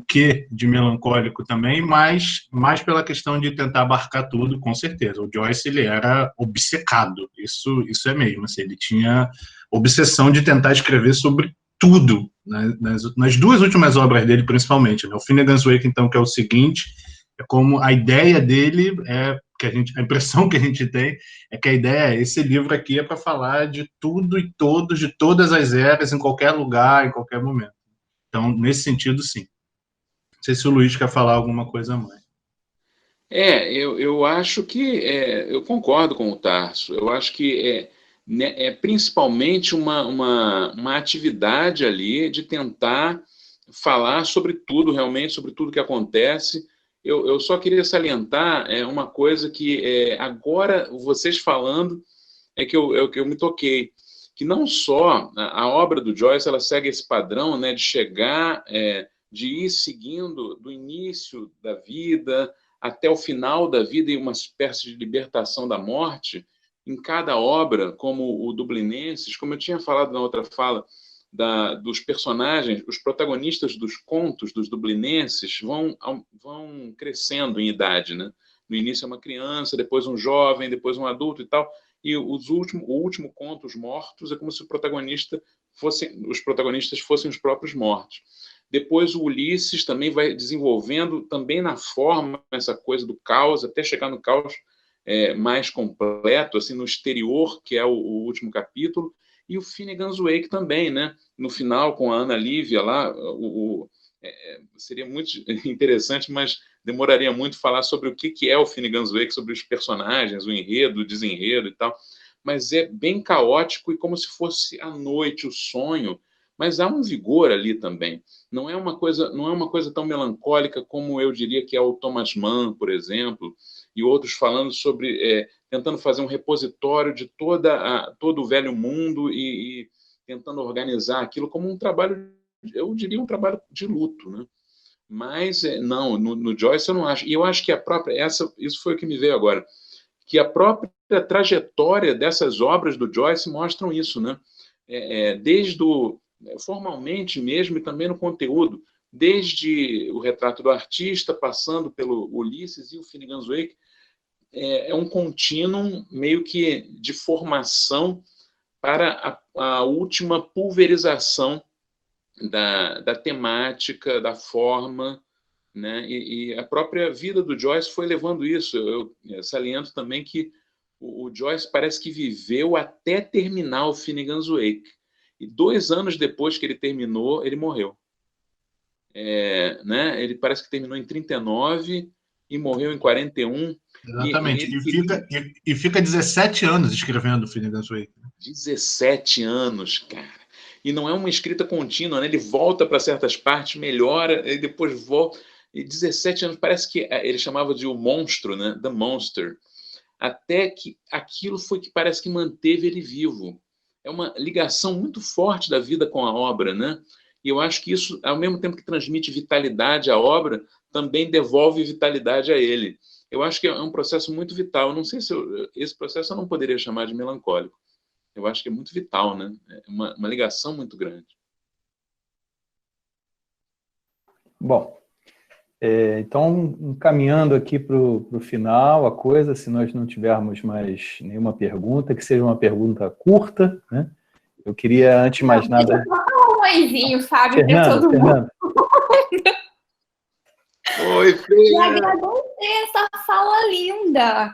quê de melancólico também, mas mais pela questão de tentar abarcar tudo, com certeza. O Joyce, ele era obcecado, isso é mesmo, assim, ele tinha obsessão de tentar escrever sobre tudo, né, nas 2 últimas obras dele, principalmente, né? O Finnegan's Wake, então, que é o seguinte, é como a ideia dele a impressão que a gente tem é que a ideia, esse livro aqui é para falar de tudo e todos, de todas as eras, em qualquer lugar, em qualquer momento. Então, nesse sentido, sim. Não sei se o Luiz quer falar alguma coisa a mais. Eu acho que eu concordo com o Tarso. Eu acho que é principalmente uma atividade ali de tentar falar sobre tudo, realmente, sobre tudo que acontece. Eu só queria salientar uma coisa que agora, vocês falando, que eu me toquei. Que não só a obra do Joyce, ela segue esse padrão, né, de chegar, de ir seguindo do início da vida até o final da vida e uma espécie de libertação da morte em cada obra, como o Dublinenses, como eu tinha falado na outra fala, dos personagens, os protagonistas dos contos dos Dublinenses vão crescendo em idade, né? No início é uma criança, depois um jovem, depois um adulto e tal, e o último conto, Os Mortos, é como se os protagonistas fossem os próprios mortos. Depois o Ulisses também vai desenvolvendo também na forma essa coisa do caos, até chegar no caos mais completo, assim, no exterior, que é o último capítulo, e o Finnegan's Wake também, né? No final, com a Ana Lívia lá, seria muito interessante, mas demoraria muito falar sobre o que é o Finnegan's Wake, sobre os personagens, o enredo, o desenredo e tal, mas é bem caótico e como se fosse a noite, o sonho, mas há um vigor ali também. Não é uma coisa tão melancólica como eu diria que é o Thomas Mann, por exemplo, e outros falando sobre, tentando fazer um repositório de todo o velho mundo e tentando organizar aquilo como um trabalho, eu diria um trabalho de luto, né? Mas não, no Joyce eu não acho. E eu acho que isso foi o que me veio agora, que a própria trajetória dessas obras do Joyce mostram isso, né? Formalmente mesmo e também no conteúdo, desde o Retrato do Artista, passando pelo Ulisses e o Finnegan's Wake, é um contínuo meio que de formação para a última pulverização da temática, da forma, né? E a própria vida do Joyce foi levando isso. Eu saliento também que o Joyce parece que viveu até terminar o Finnegan's Wake. E 2 anos depois que ele terminou, ele morreu. Né? Ele parece que terminou em 39 e morreu em 41. Exatamente. E fica 17 anos escrevendo o Finnegan's Wake. 17 anos, cara. E não é uma escrita contínua, né? Ele volta para certas partes, melhora, e depois volta. E 17 anos, parece que ele chamava de o monstro, né? The Monster. Até que aquilo foi que parece que manteve ele vivo. É uma ligação muito forte da vida com a obra, né? E eu acho que isso, ao mesmo tempo que transmite vitalidade à obra, também devolve vitalidade a ele. Eu acho que é um processo muito vital. Eu não sei se esse processo eu não poderia chamar de melancólico. Eu acho que é muito vital, né? É uma ligação muito grande. Bom, então, caminhando aqui para o final, a coisa, se nós não tivermos mais nenhuma pergunta, que seja uma pergunta curta, né? Eu queria, antes de mais nada... Deixa eu falar um oizinho, Fábio, para todo mundo. Oi, E Fê! agradecer essa fala linda.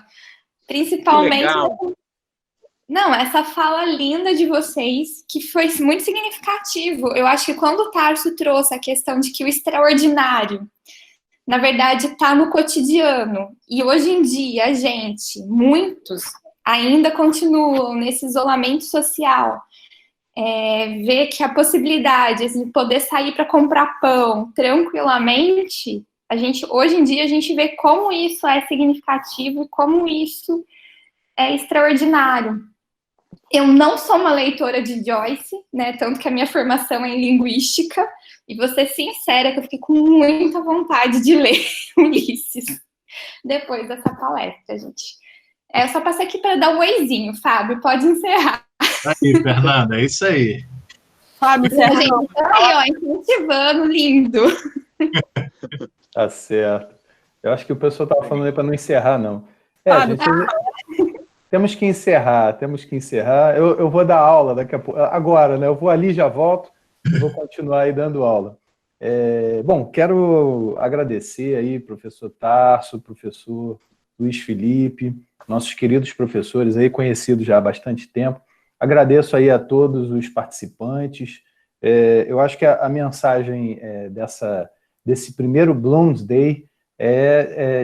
Principalmente. Legal. Não, essa fala linda de vocês, que foi muito significativo. Eu acho que quando o Tarso trouxe a questão de que o extraordinário, na verdade, está no cotidiano, e hoje em dia a gente, muitos, ainda continuam nesse isolamento social, ver que a possibilidade de poder sair para comprar pão tranquilamente, hoje em dia a gente vê como isso é significativo e como isso é extraordinário. Eu não sou uma leitora de Joyce, né? Tanto que a minha formação é em linguística. E vou ser sincera que eu fiquei com muita vontade de ler Ulisses depois dessa palestra, gente. Eu só passei aqui para dar um oizinho, Fábio. Pode encerrar. Aí, Fernanda, é isso aí. Fábio, encerra Gente, não. aí, ó, incentivando, lindo. Tá certo. Eu acho que o pessoal estava falando aí para não encerrar, não. Fábio, Gente, temos que encerrar, temos que encerrar. Eu vou dar aula daqui a pouco, agora, né? Eu vou ali, já volto, e vou continuar aí dando aula. Bom, quero agradecer aí, professor Tarso, professor Luiz Felipe, nossos queridos professores aí, conhecidos já há bastante tempo. Agradeço aí a todos os participantes. Eu acho que a mensagem desse primeiro Bloomsday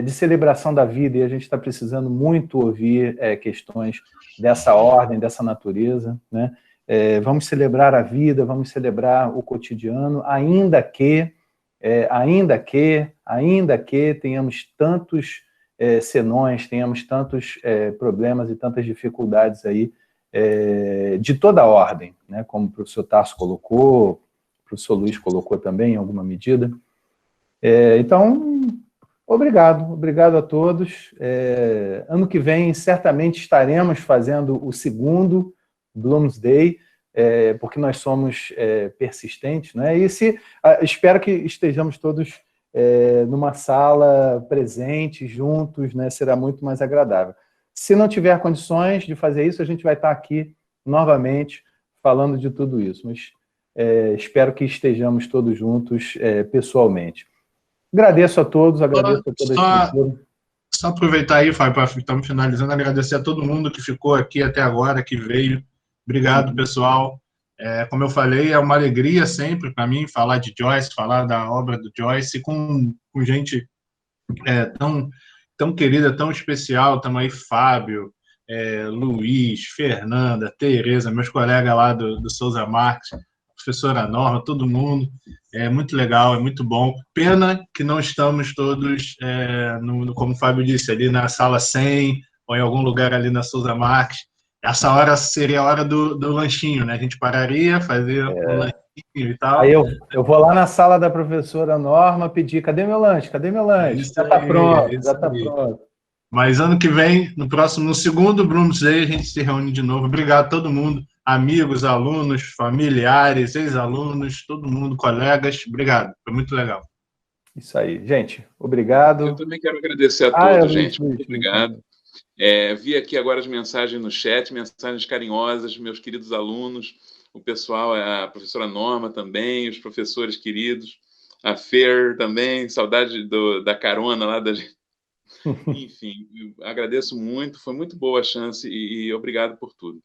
de celebração da vida, e a gente está precisando muito ouvir questões dessa ordem, dessa natureza, né? Vamos celebrar a vida, vamos celebrar o cotidiano, ainda que tenhamos tantos senões, tenhamos tantos problemas e tantas dificuldades aí de toda a ordem, né? Como o professor Tarso colocou, o professor Luiz colocou também, em alguma medida. Então, obrigado a todos. Ano que vem, certamente, estaremos fazendo o segundo Bloomsday, porque nós somos persistentes, né? E espero que estejamos todos numa sala presentes, juntos, né? Será muito mais agradável. Se não tiver condições de fazer isso, a gente vai estar aqui novamente falando de tudo isso, mas espero que estejamos todos juntos pessoalmente. Agradeço a todos, agradeço a toda a estrutura. Só aproveitar aí, Fábio, para estamos finalizando, agradecer a todo mundo que ficou aqui até agora, que veio. Obrigado, pessoal. Como eu falei, é uma alegria sempre para mim falar de Joyce, falar da obra do Joyce com gente tão querida, tão especial. Estamos aí, Fábio, Luiz, Fernanda, Tereza, meus colegas lá do Souza Marques, professora Norma, todo mundo. É muito legal, é muito bom. Pena que não estamos todos, como o Fábio disse, ali na sala 100 ou em algum lugar ali na Souza Marques. Essa hora seria a hora do lanchinho, né? A gente pararia, fazia um lanchinho e tal. Aí eu vou lá na sala da professora Norma pedir, cadê meu lanche? Cadê meu lanche? Já está pronto, já está pronto. Mas ano que vem, no segundo Bloomsday, a gente se reúne de novo. Obrigado a todo mundo, amigos, alunos, familiares, ex-alunos, todo mundo, colegas. Obrigado, foi muito legal. Isso aí, gente. Obrigado. Eu também quero agradecer a todos, gente. Muito obrigado. Vi aqui agora as mensagens no chat, mensagens carinhosas, meus queridos alunos, o pessoal, a professora Norma também, os professores queridos, a Fer também, saudade da carona lá da gente. Enfim, agradeço muito, foi muito boa a chance e obrigado por tudo.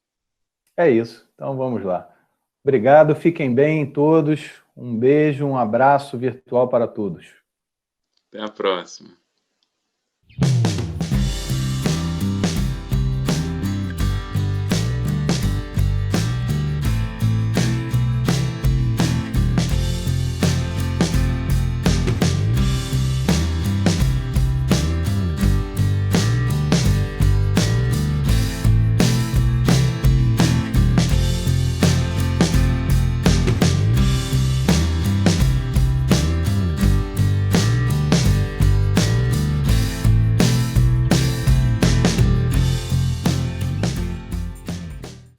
É isso, então vamos lá. Obrigado, fiquem bem todos, um beijo, um abraço virtual para todos. Até a próxima.